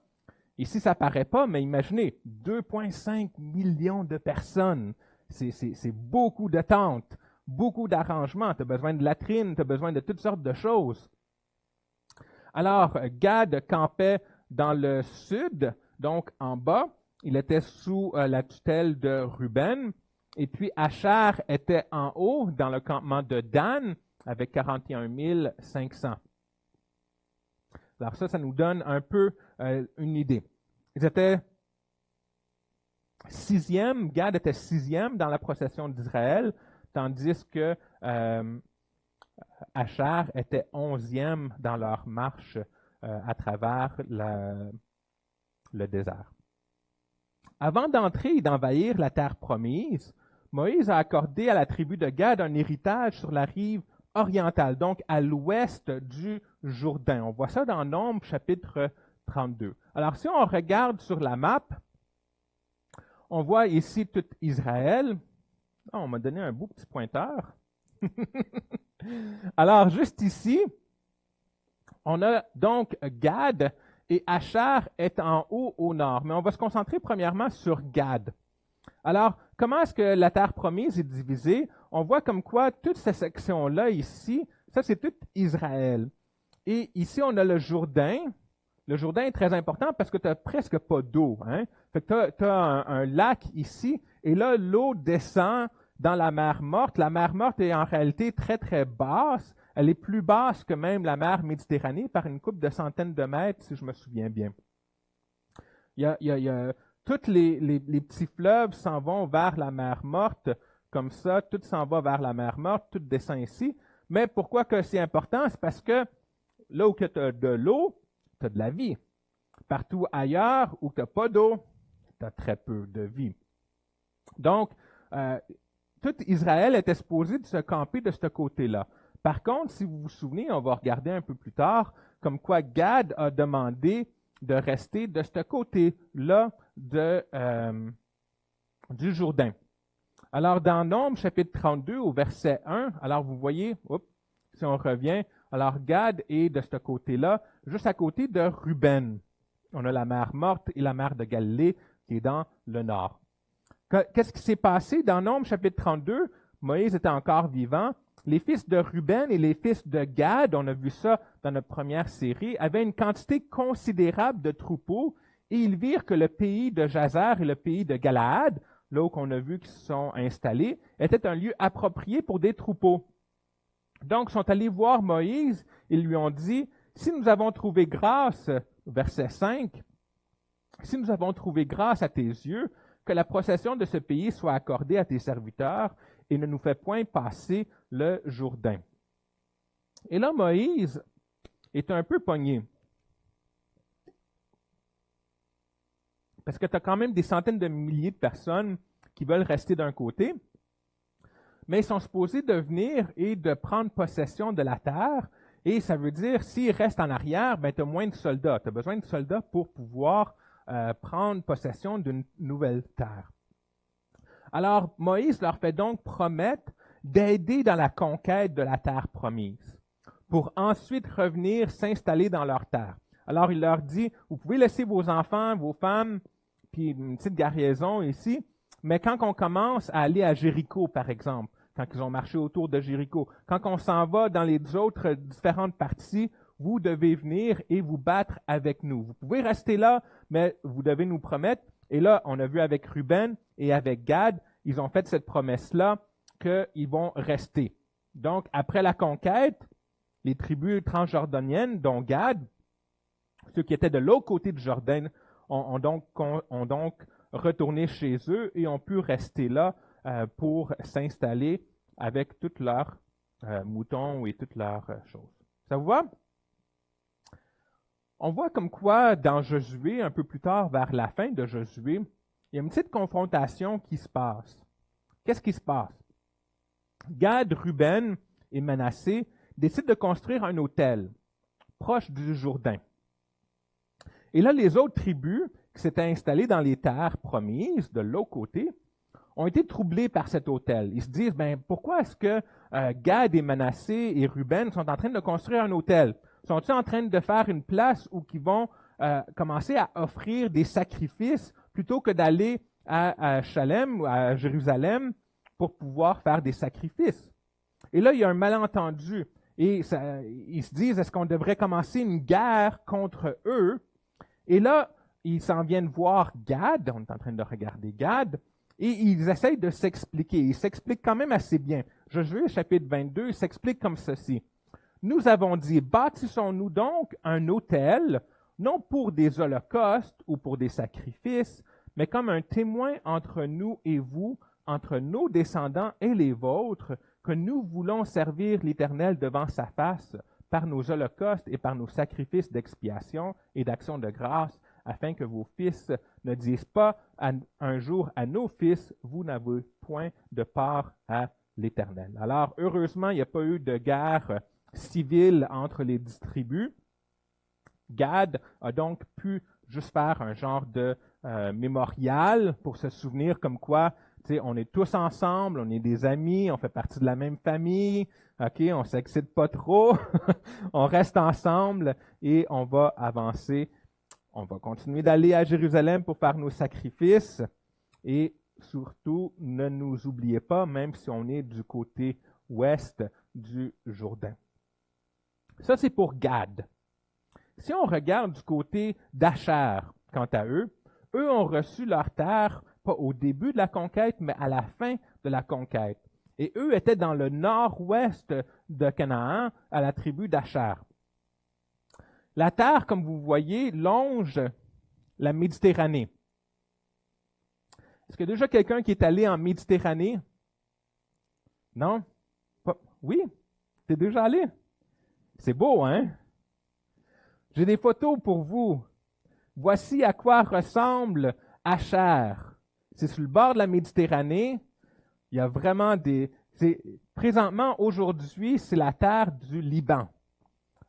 Ici, ça paraît pas, mais imaginez, 2,5 millions de personnes. C'est beaucoup de tentes, beaucoup d'arrangements. Tu as besoin de latrines, tu as besoin de toutes sortes de choses. Alors, Gad campait dans le sud, donc en bas. Il était sous la tutelle de Ruben. Et puis, Asher était en haut, dans le campement de Dan, avec 41 500. Alors ça nous donne un peu une idée. Ils étaient 6e, Gad était 6e dans la procession d'Israël, tandis que Asher était 11e dans leur marche à travers le désert. Avant d'entrer et d'envahir la terre promise, Moïse a accordé à la tribu de Gad un héritage sur la rive orientale, donc à l'ouest du Jourdain. On voit ça dans Nombres chapitre 32. Alors si on regarde sur la map, on voit ici tout Israël. Oh, on m'a donné un beau petit pointeur. Alors juste ici, on a donc Gad et Asher est en haut au nord. Mais on va se concentrer premièrement sur Gad. Alors, comment est-ce que la terre promise est divisée? On voit comme quoi toute cette section-là ici, ça c'est tout Israël. Et ici, on a le Jourdain. Le Jourdain est très important parce que tu n'as presque pas d'eau. Hein? Fait que tu as un lac ici, et là, l'eau descend dans la mer Morte. La mer Morte est en réalité très, très basse. Elle est plus basse que même la mer Méditerranée par une couple de centaines de mètres, si je me souviens bien. Tous les petits fleuves s'en vont vers la mer Morte, comme ça, tout s'en va vers la mer Morte, tout descend ici. Mais pourquoi que c'est important? C'est parce que là où tu as de l'eau, tu as de la vie. Partout ailleurs où tu n'as pas d'eau, tu as très peu de vie. Donc, tout Israël était supposé de se camper de ce côté-là. Par contre, si vous vous souvenez, on va regarder un peu plus tard, comme quoi Gad a demandé de rester de ce côté-là du Jourdain. Alors, dans Nombres, chapitre 32, au verset 1, alors vous voyez, si on revient, alors Gad est de ce côté-là, juste à côté de Ruben. On a la mer Morte et la mer de Galilée qui est dans le nord. Qu'est-ce qui s'est passé dans Nombres, chapitre 32? Moïse était encore vivant. Les fils de Ruben et les fils de Gad, on a vu ça dans notre première série, avaient une quantité considérable de troupeaux et ils virent que le pays de Jazer et le pays de Galaad, là où on a vu qu'ils se sont installés, était un lieu approprié pour des troupeaux. Donc, ils sont allés voir Moïse, ils lui ont dit, si nous avons trouvé grâce, verset 5, si nous avons trouvé grâce à tes yeux, que la possession de ce pays soit accordée à tes serviteurs et ne nous fais point passer le Jourdain. Et là, Moïse est un peu pogné. Parce que tu as quand même des centaines de milliers de personnes qui veulent rester d'un côté, mais ils sont supposés de venir et de prendre possession de la terre. Et ça veut dire, s'ils restent en arrière, ben, tu as moins de soldats. Tu as besoin de soldats pour pouvoir prendre possession d'une nouvelle terre. Alors, Moïse leur fait donc promettre d'aider dans la conquête de la terre promise, pour ensuite revenir s'installer dans leur terre. Alors, il leur dit, vous pouvez laisser vos enfants, vos femmes, puis une petite garnison ici, mais quand on commence à aller à Jéricho, par exemple, quand ils ont marché autour de Jéricho, quand on s'en va dans les autres différentes parties, vous devez venir et vous battre avec nous. Vous pouvez rester là, mais vous devez nous promettre. Et là, on a vu avec Ruben et avec Gad, ils ont fait cette promesse-là qu'ils vont rester. Donc, après la conquête, les tribus transjordaniennes, dont Gad, ceux qui étaient de l'autre côté du Jourdain, ont donc retourné chez eux et ont pu rester là pour s'installer avec tous leurs moutons et toutes leurs choses. Ça vous va? On voit comme quoi dans Josué, un peu plus tard, vers la fin de Josué, il y a une petite confrontation qui se passe. Qu'est-ce qui se passe? Gad, Ruben et Manassé décident de construire un autel proche du Jourdain. Et là, les autres tribus qui s'étaient installées dans les terres promises de l'autre côté ont été troublés par cet autel. Ils se disent, pourquoi est-ce que Gad et Manassé et Ruben sont en train de construire un autel? Sont-ils en train de faire une place où ils vont commencer à offrir des sacrifices plutôt que d'aller à Shalem ou à Jérusalem pour pouvoir faire des sacrifices? Et là, il y a un malentendu. Et ils se disent, est-ce qu'on devrait commencer une guerre contre eux? Et là, ils s'en viennent voir Gad, on est en train de regarder Gad, et ils essayent de s'expliquer. Ils s'expliquent quand même assez bien. Josué, chapitre 22, il s'explique comme ceci. Nous avons dit, bâtissons-nous donc un autel, non pour des holocaustes ou pour des sacrifices, mais comme un témoin entre nous et vous, entre nos descendants et les vôtres, que nous voulons servir l'Éternel devant sa face par nos holocaustes et par nos sacrifices d'expiation et d'action de grâce, afin que vos fils ne disent pas un jour à nos fils, vous n'avez point de part à l'Éternel. Alors, heureusement, il n'y a pas eu de guerre civile entre les 10 tribus. Gad a donc pu juste faire un genre de mémorial pour se souvenir comme quoi, on est tous ensemble, on est des amis, on fait partie de la même famille, on s'excite pas trop, on reste ensemble et on va avancer. On va continuer d'aller à Jérusalem pour faire nos sacrifices et surtout, ne nous oubliez pas, même si on est du côté ouest du Jourdain. Ça, c'est pour Gad. Si on regarde du côté d'Asher, quant à eux ont reçu leur terre, pas au début de la conquête, mais à la fin de la conquête. Et eux étaient dans le nord-ouest de Canaan, à la tribu d'Asher. La terre, comme vous voyez, longe la Méditerranée. Est-ce qu'il y a déjà quelqu'un qui est allé en Méditerranée? Non? Oui? T'es déjà allé? C'est beau, hein? J'ai des photos pour vous. Voici à quoi ressemble Asher. C'est sur le bord de la Méditerranée. Il y a vraiment présentement, aujourd'hui, c'est la terre du Liban.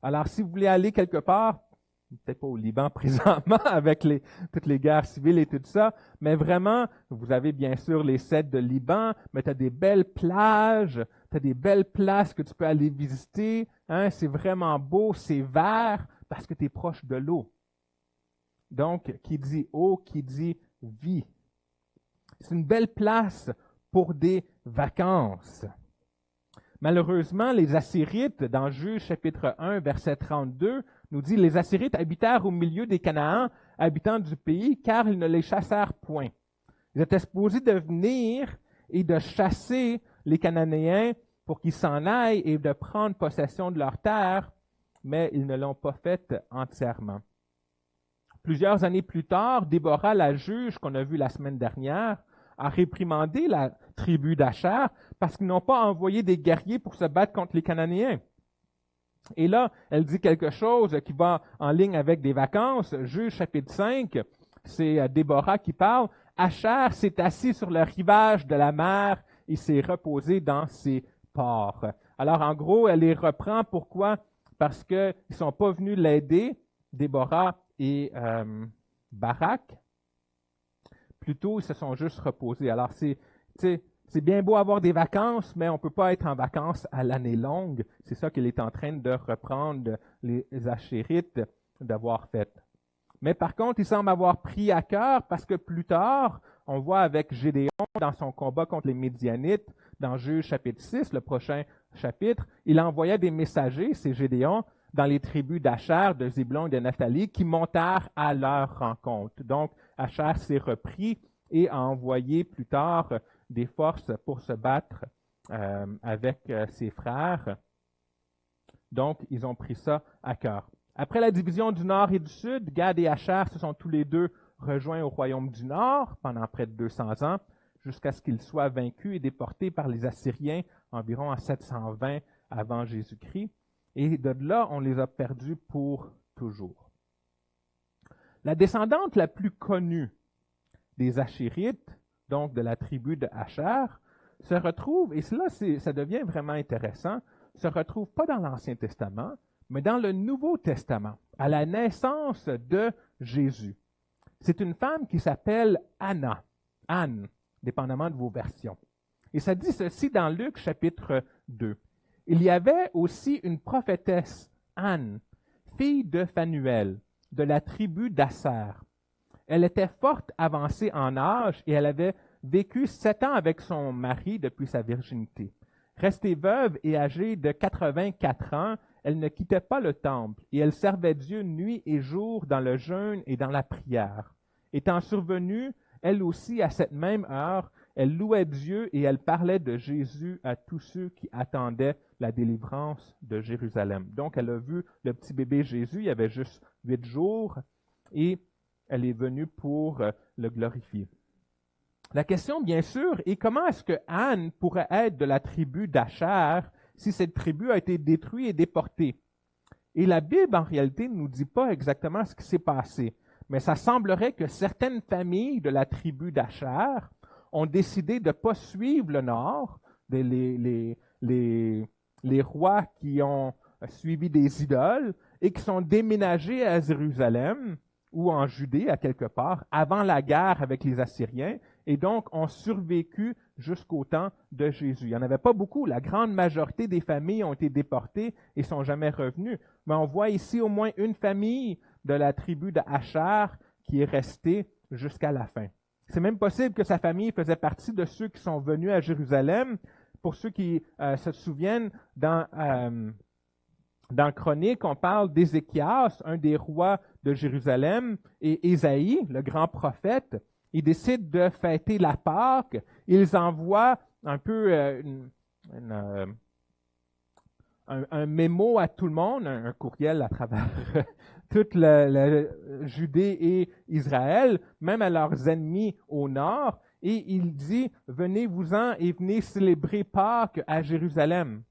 Alors, si vous voulez aller quelque part, peut-être pas au Liban présentement avec toutes les guerres civiles et tout ça, mais vraiment, vous avez bien sûr les cèdres de Liban, mais tu as des belles plages, tu as des belles places que tu peux aller visiter. Hein, c'est vraiment beau, c'est vert parce que tu es proche de l'eau. Donc, qui dit eau, qui dit vie. C'est une belle place pour des vacances. Malheureusement, les Assirites, dans Juges chapitre 1, verset 32, nous dit « Les Assirites habitèrent au milieu des Canaans, habitants du pays, car ils ne les chassèrent point. » Ils étaient supposés de venir et de chasser les Cananéens pour qu'ils s'en aillent et de prendre possession de leur terre, mais ils ne l'ont pas fait entièrement. Plusieurs années plus tard, Déborah, la juge qu'on a vue la semaine dernière, a réprimandé la tribu d'Asher parce qu'ils n'ont pas envoyé des guerriers pour se battre contre les Cananéens. Et là, elle dit quelque chose qui va en ligne avec des vacances. Juge chapitre 5, c'est Déborah qui parle. Asher s'est assis sur le rivage de la mer et s'est reposé dans ses ports. Alors, en gros, elle les reprend. Pourquoi? Parce qu'ils ne sont pas venus l'aider, Déborah et Barak. Plutôt, ils se sont juste reposés. Alors, c'est bien beau avoir des vacances, mais on ne peut pas être en vacances à l'année longue. C'est ça qu'il est en train de reprendre les Achérites d'avoir fait. Mais par contre, il semble avoir pris à cœur parce que plus tard, on voit avec Gédéon dans son combat contre les Midianites, dans Juge chapitre 6, le prochain chapitre, il envoya des messagers, c'est Gédéon, dans les tribus d'Asher, de Zéblon et de Naphtali, qui montèrent à leur rencontre. Donc, Asher s'est repris et a envoyé plus tard des forces pour se battre avec ses frères. Donc, ils ont pris ça à cœur. Après la division du nord et du sud, Gad et Asher se sont tous les deux rejoints au royaume du nord pendant près de 200 ans, jusqu'à ce qu'ils soient vaincus et déportés par les Assyriens environ en 720 avant Jésus-Christ. Et de là, on les a perdus pour toujours. La descendante la plus connue des Achérites, donc de la tribu de Asher, se retrouve, et cela ça devient vraiment intéressant, se retrouve pas dans l'Ancien Testament, mais dans le Nouveau Testament, à la naissance de Jésus. C'est une femme qui s'appelle Anne, dépendamment de vos versions. Et ça dit ceci dans Luc chapitre 2. Il y avait aussi une prophétesse, Anne, fille de Phanuel, de la tribu d'Asser. Elle était forte avancée en âge et elle avait vécu 7 ans avec son mari depuis sa virginité. Restée veuve et âgée de 84 ans, elle ne quittait pas le temple et elle servait Dieu nuit et jour dans le jeûne et dans la prière. Étant survenue, elle aussi à cette même heure, elle louait Dieu et elle parlait de Jésus à tous ceux qui attendaient la délivrance de Jérusalem. Donc, elle a vu le petit bébé Jésus, il y avait juste 8 jours, et elle est venue pour le glorifier. La question, bien sûr, est comment est-ce que Anne pourrait être de la tribu d'Asher si cette tribu a été détruite et déportée? Et la Bible, en réalité, ne nous dit pas exactement ce qui s'est passé, mais ça semblerait que certaines familles de la tribu d'Asher ont décidé de ne pas suivre le nord, les rois qui ont suivi des idoles et qui sont déménagés à Jérusalem ou en Judée, à quelque part, avant la guerre avec les Assyriens, et donc ont survécu jusqu'au temps de Jésus. Il n'y en avait pas beaucoup. La grande majorité des familles ont été déportées et ne sont jamais revenues. Mais on voit ici au moins une famille de la tribu d'Asher qui est restée jusqu'à la fin. C'est même possible que sa famille faisait partie de ceux qui sont venus à Jérusalem. Pour ceux qui se souviennent, dans Chronique, on parle d'Ézéchias, un des rois de Jérusalem, et Ésaïe, le grand prophète. Ils décident de fêter la Pâque. Ils envoient un peu un mémo à tout le monde, un courriel à travers toute la Judée et Israël, même à leurs ennemis au nord, et il dit « Venez-vous-en et venez célébrer Pâques à Jérusalem ».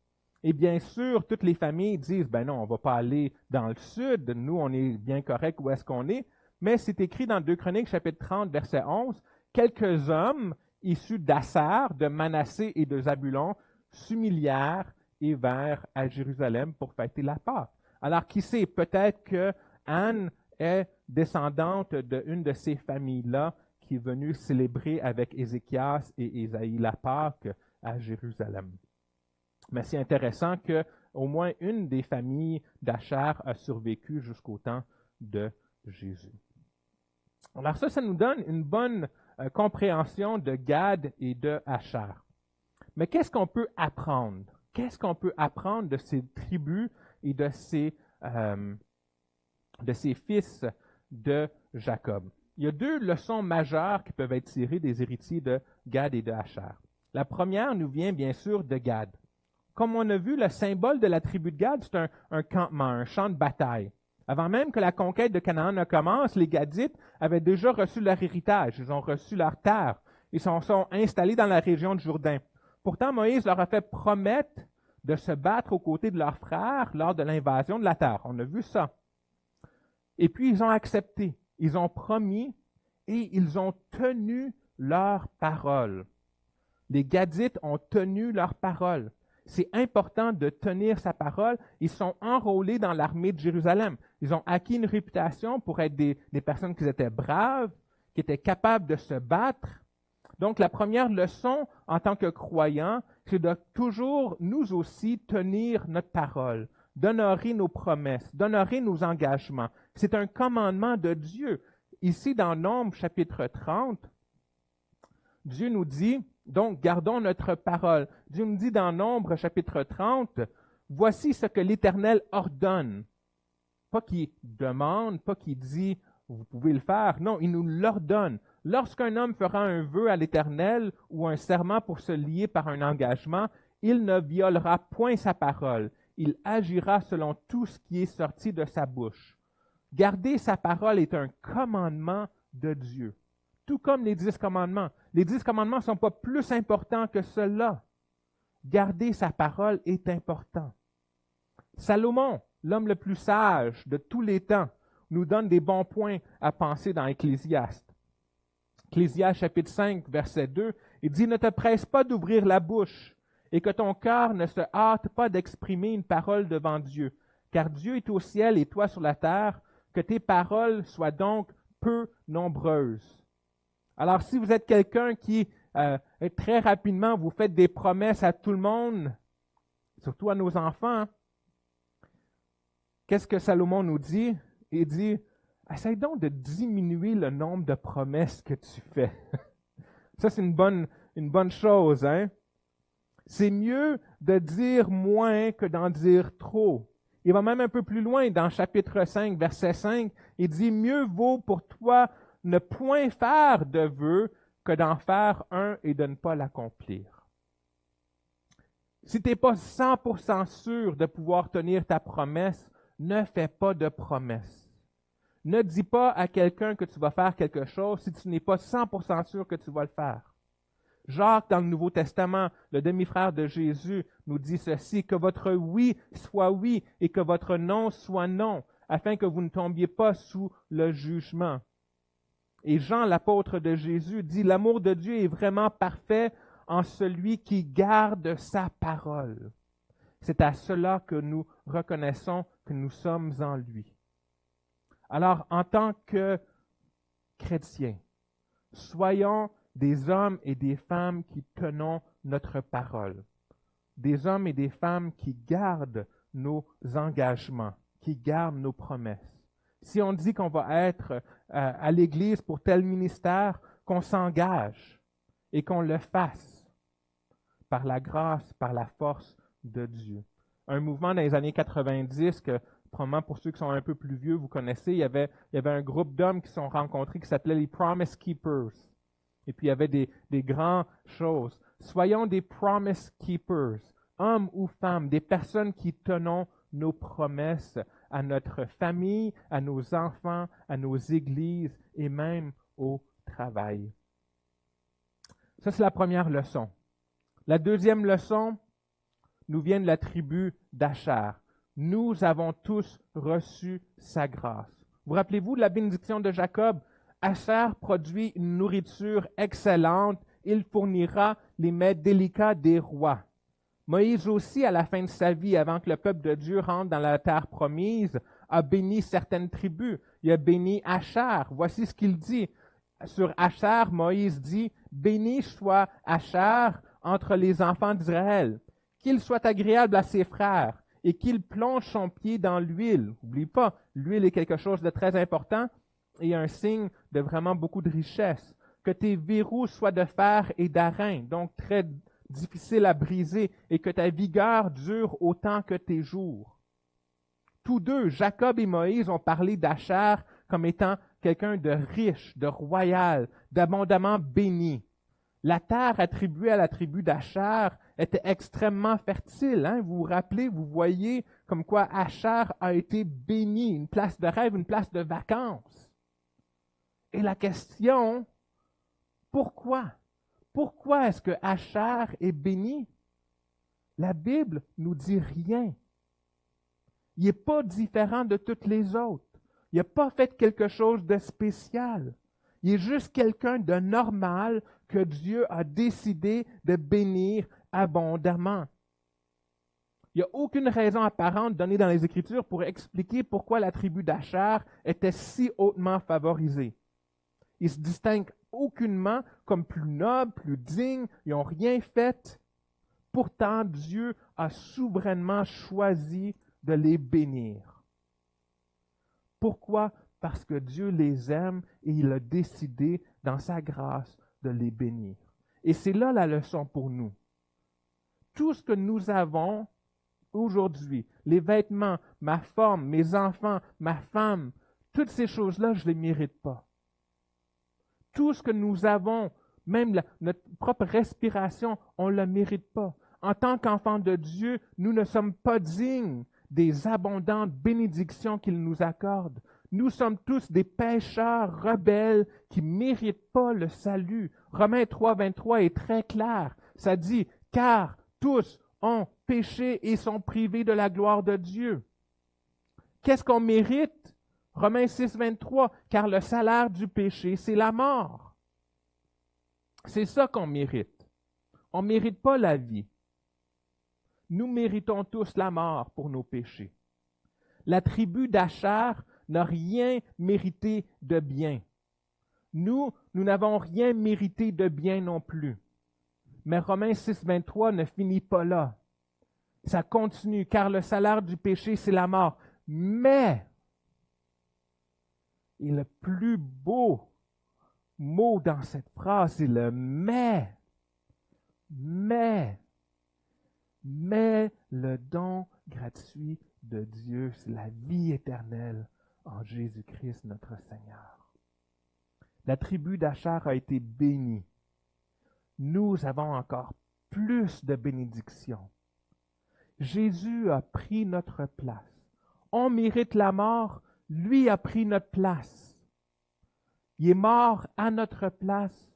Et bien sûr, toutes les familles disent « Ben non, on ne va pas aller dans le sud, nous on est bien correct où est-ce qu'on est ». Mais c'est écrit dans 2 Chroniques, chapitre 30, verset 11, « Quelques hommes issus d'Asser, de Manassé et de Zabulon s'humilièrent et vinrent à Jérusalem pour fêter la Pâque. » Alors qui sait, peut-être que Anne est descendante d'une de ces familles-là qui est venue célébrer avec Ézéchias et Ésaïe la Pâque à Jérusalem. Mais c'est intéressant qu'au moins une des familles d'Asher a survécu jusqu'au temps de Jésus. Alors ça nous donne une bonne compréhension de Gad et de Asher. Mais qu'est-ce qu'on peut apprendre? Qu'est-ce qu'on peut apprendre de ces tribus et de ces fils de Jacob? Il y a 2 leçons majeures qui peuvent être tirées des héritiers de Gad et de Asher. La première nous vient bien sûr de Gad. Comme on a vu, le symbole de la tribu de Gad, c'est un campement, un champ de bataille. Avant même que la conquête de Canaan ne commence, les Gadites avaient déjà reçu leur héritage, ils ont reçu leur terre. Ils sont installés dans la région du Jourdain. Pourtant, Moïse leur a fait promettre de se battre aux côtés de leurs frères lors de l'invasion de la terre. On a vu ça. Et puis, ils ont accepté. Ils ont promis et ils ont tenu leur parole. Les Gadites ont tenu leur parole. C'est important de tenir sa parole. Ils sont enrôlés dans l'armée de Jérusalem. Ils ont acquis une réputation pour être des personnes qui étaient braves, qui étaient capables de se battre. Donc, la première leçon en tant que croyants, c'est de toujours, nous aussi, tenir notre parole, d'honorer nos promesses, d'honorer nos engagements. C'est un commandement de Dieu. Ici, dans Nombre, chapitre 30, Dieu nous dit, donc, gardons notre parole. Dieu nous dit dans Nombre, chapitre 30, « Voici ce que l'Éternel ordonne. » Pas qu'il demande, pas qu'il dit, « Vous pouvez le faire. » Non, il nous l'ordonne. Lorsqu'un homme fera un vœu à l'Éternel ou un serment pour se lier par un engagement, il ne violera point sa parole. Il agira selon tout ce qui est sorti de sa bouche. Garder sa parole est un commandement de Dieu. Tout comme les 10 commandements. Les 10 commandements ne sont pas plus importants que cela. Garder sa parole est important. Salomon, l'homme le plus sage de tous les temps, nous donne des bons points à penser dans Ecclésiaste. Ecclésiaste chapitre 5, verset 2, il dit « Ne te presse pas d'ouvrir la bouche et que ton cœur ne se hâte pas d'exprimer une parole devant Dieu, car Dieu est au ciel et toi sur la terre, que tes paroles soient donc peu nombreuses. » Alors, si vous êtes quelqu'un qui, très rapidement, vous faites des promesses à tout le monde, surtout à nos enfants, qu'est-ce que Salomon nous dit? Il dit, essaye donc de diminuer le nombre de promesses que tu fais. Ça, c'est une bonne chose, hein? C'est mieux de dire moins que d'en dire trop. Il va même un peu plus loin dans chapitre 5, verset 5. Il dit, mieux vaut pour toi ne point faire de vœu que d'en faire un et de ne pas l'accomplir. Si tu n'es pas 100% sûr de pouvoir tenir ta promesse, ne fais pas de promesse. Ne dis pas à quelqu'un que tu vas faire quelque chose si tu n'es pas 100% sûr que tu vas le faire. Jacques, dans le Nouveau Testament, le demi-frère de Jésus, nous dit ceci, que votre oui soit oui et que votre non soit non, afin que vous ne tombiez pas sous le jugement. Et Jean, l'apôtre de Jésus, dit, l'amour de Dieu est vraiment parfait en celui qui garde sa parole. C'est à cela que nous reconnaissons que nous sommes en lui. Alors, en tant que chrétiens, soyons des hommes et des femmes qui tenons notre parole. Des hommes et des femmes qui gardent nos engagements, qui gardent nos promesses. Si on dit qu'on va être à l'Église pour tel ministère, qu'on s'engage et qu'on le fasse par la grâce, par la force de Dieu. Un mouvement dans les années 90 que, probablement pour ceux qui sont un peu plus vieux, vous connaissez, il y avait un groupe d'hommes qui se sont rencontrés qui s'appelait les Promise Keepers. Et puis il y avait des grandes choses. Soyons des Promise Keepers, hommes ou femmes, des personnes qui tenons nos promesses à notre famille, à nos enfants, à nos églises et même au travail. Ça, c'est la première leçon. La deuxième leçon nous vient de la tribu d'Achar. Nous avons tous reçu sa grâce. Vous rappelez-vous de la bénédiction de Jacob? Achar produit une nourriture excellente. Il fournira les mets délicats des rois. Moïse aussi, à la fin de sa vie, avant que le peuple de Dieu rentre dans la terre promise, a béni certaines tribus. Il a béni Achar. Voici ce qu'il dit. Sur Achar, Moïse dit, « Béni soit Achar entre les enfants d'Israël, qu'il soit agréable à ses frères et qu'il plonge son pied dans l'huile. » N'oublie pas, l'huile est quelque chose de très important et un signe de vraiment beaucoup de richesse. Que tes verrous soient de fer et d'airain, donc très difficile à briser, et que ta vigueur dure autant que tes jours. Tous deux, Jacob et Moïse, ont parlé d'Achar comme étant quelqu'un de riche, de royal, d'abondamment béni. La terre attribuée à la tribu d'Achar était extrêmement fertile. Hein? Vous vous rappelez, vous voyez comme quoi Achar a été béni, une place de rêve, une place de vacances. Et la question, pourquoi? Pourquoi est-ce que Achar est béni? La Bible nous dit rien. Il n'est pas différent de toutes les autres. Il n'a pas fait quelque chose de spécial. Il est juste quelqu'un de normal que Dieu a décidé de bénir abondamment. Il n'y a aucune raison apparente donnée dans les Écritures pour expliquer pourquoi la tribu d'Achar était si hautement favorisée. Ils se distinguent aucunement comme plus nobles, plus dignes, ils n'ont rien fait. Pourtant, Dieu a souverainement choisi de les bénir. Pourquoi? Parce que Dieu les aime et il a décidé, dans sa grâce, de les bénir. Et c'est là la leçon pour nous. Tout ce que nous avons aujourd'hui, les vêtements, ma forme, mes enfants, ma femme, toutes ces choses-là, je ne les mérite pas. Tout ce que nous avons, même notre propre respiration, on ne la mérite pas. En tant qu'enfants de Dieu, nous ne sommes pas dignes des abondantes bénédictions qu'il nous accorde. Nous sommes tous des pécheurs rebelles qui ne méritent pas le salut. Romains 3, 23 est très clair. Ça dit, car tous ont péché et sont privés de la gloire de Dieu. Qu'est-ce qu'on mérite? Romains 6, 23, car le salaire du péché, c'est la mort. C'est ça qu'on mérite. On ne mérite pas la vie. Nous méritons tous la mort pour nos péchés. La tribu d'Achar n'a rien mérité de bien. Nous n'avons rien mérité de bien non plus. Mais Romains 6, 23 ne finit pas là. Ça continue, car le salaire du péché, c'est la mort. Mais, et le plus beau mot dans cette phrase, c'est le mais. Mais le don gratuit de Dieu, c'est la vie éternelle en Jésus-Christ notre Seigneur. La tribu d'Achar a été bénie. Nous avons encore plus de bénédictions. Jésus a pris notre place. On mérite la mort, lui a pris notre place. Il est mort à notre place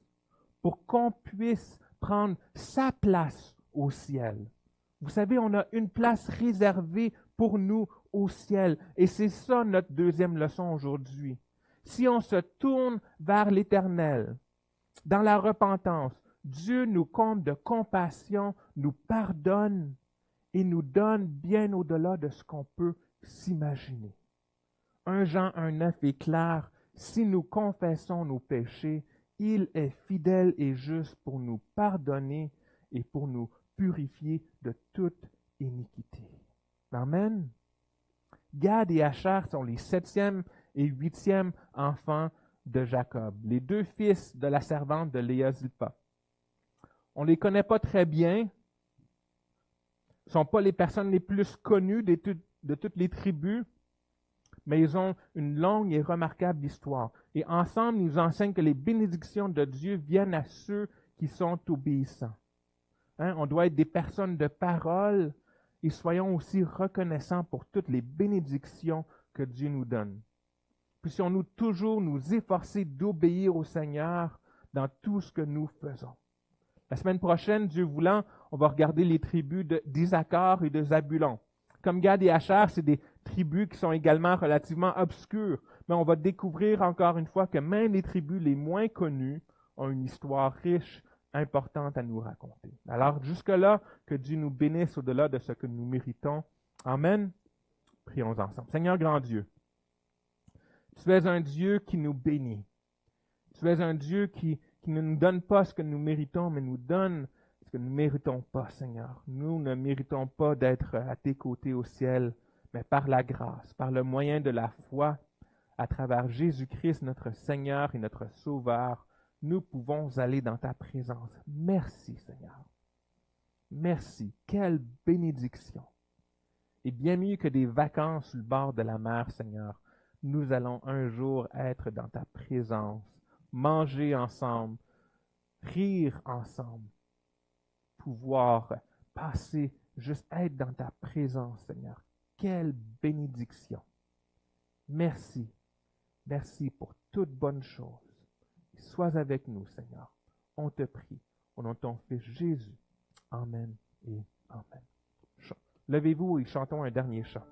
pour qu'on puisse prendre sa place au ciel. Vous savez, on a une place réservée pour nous au ciel. Et c'est ça notre deuxième leçon aujourd'hui. Si on se tourne vers l'Éternel, dans la repentance, Dieu nous comble de compassion, nous pardonne et nous donne bien au-delà de ce qu'on peut s'imaginer. 1 Jean 1,9 est clair, si nous confessons nos péchés, il est fidèle et juste pour nous pardonner et pour nous purifier de toute iniquité. Amen. Gad et Asher sont les 7e et 8e enfants de Jacob, les deux fils de la servante de Léa Zilpa. On ne les connaît pas très bien, ne sont pas les personnes les plus connues de toutes les tribus, mais ils ont une longue et remarquable histoire. Et ensemble, ils nous enseignent que les bénédictions de Dieu viennent à ceux qui sont obéissants. On doit être des personnes de parole et soyons aussi reconnaissants pour toutes les bénédictions que Dieu nous donne. Puissions-nous toujours nous efforcer d'obéir au Seigneur dans tout ce que nous faisons. La semaine prochaine, Dieu voulant, on va regarder les tribus d'Isaacar et de Zabulon. Comme Gad et Asher, c'est des tribus qui sont également relativement obscures, mais on va découvrir encore une fois que même les tribus les moins connues ont une histoire riche, importante à nous raconter. Alors, jusque-là, que Dieu nous bénisse au-delà de ce que nous méritons. Amen. Prions ensemble. Seigneur grand Dieu, tu es un Dieu qui nous bénit. Tu es un Dieu qui ne nous donne pas ce que nous méritons, mais nous donne ce que nous ne méritons pas, Seigneur. Nous ne méritons pas d'être à tes côtés au ciel, mais par la grâce, par le moyen de la foi, à travers Jésus-Christ, notre Seigneur et notre Sauveur, nous pouvons aller dans ta présence. Merci, Seigneur. Merci. Quelle bénédiction. Et bien mieux que des vacances sur le bord de la mer, Seigneur, nous allons un jour être dans ta présence, manger ensemble, rire ensemble, pouvoir passer, juste être dans ta présence, Seigneur. Quelle bénédiction. Merci. Merci pour toute bonne chose. Sois avec nous, Seigneur. On te prie. Au nom de ton Fils Jésus. Amen et amen. Levez-vous et chantons un dernier chant.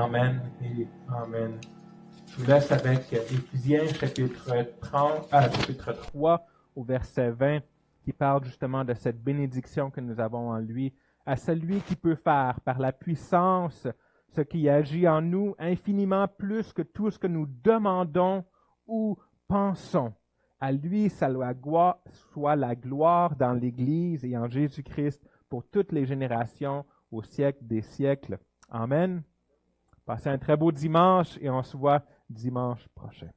Amen et amen. Je vous laisse avec Éphésiens chapitre 3 au verset 20 qui parle justement de cette bénédiction que nous avons en lui, à celui qui peut faire par la puissance ce qui agit en nous infiniment plus que tout ce que nous demandons ou pensons. À lui soit la gloire dans l'Église et en Jésus-Christ pour toutes les générations au siècle des siècles. Amen. Passez un très beau dimanche et on se voit dimanche prochain.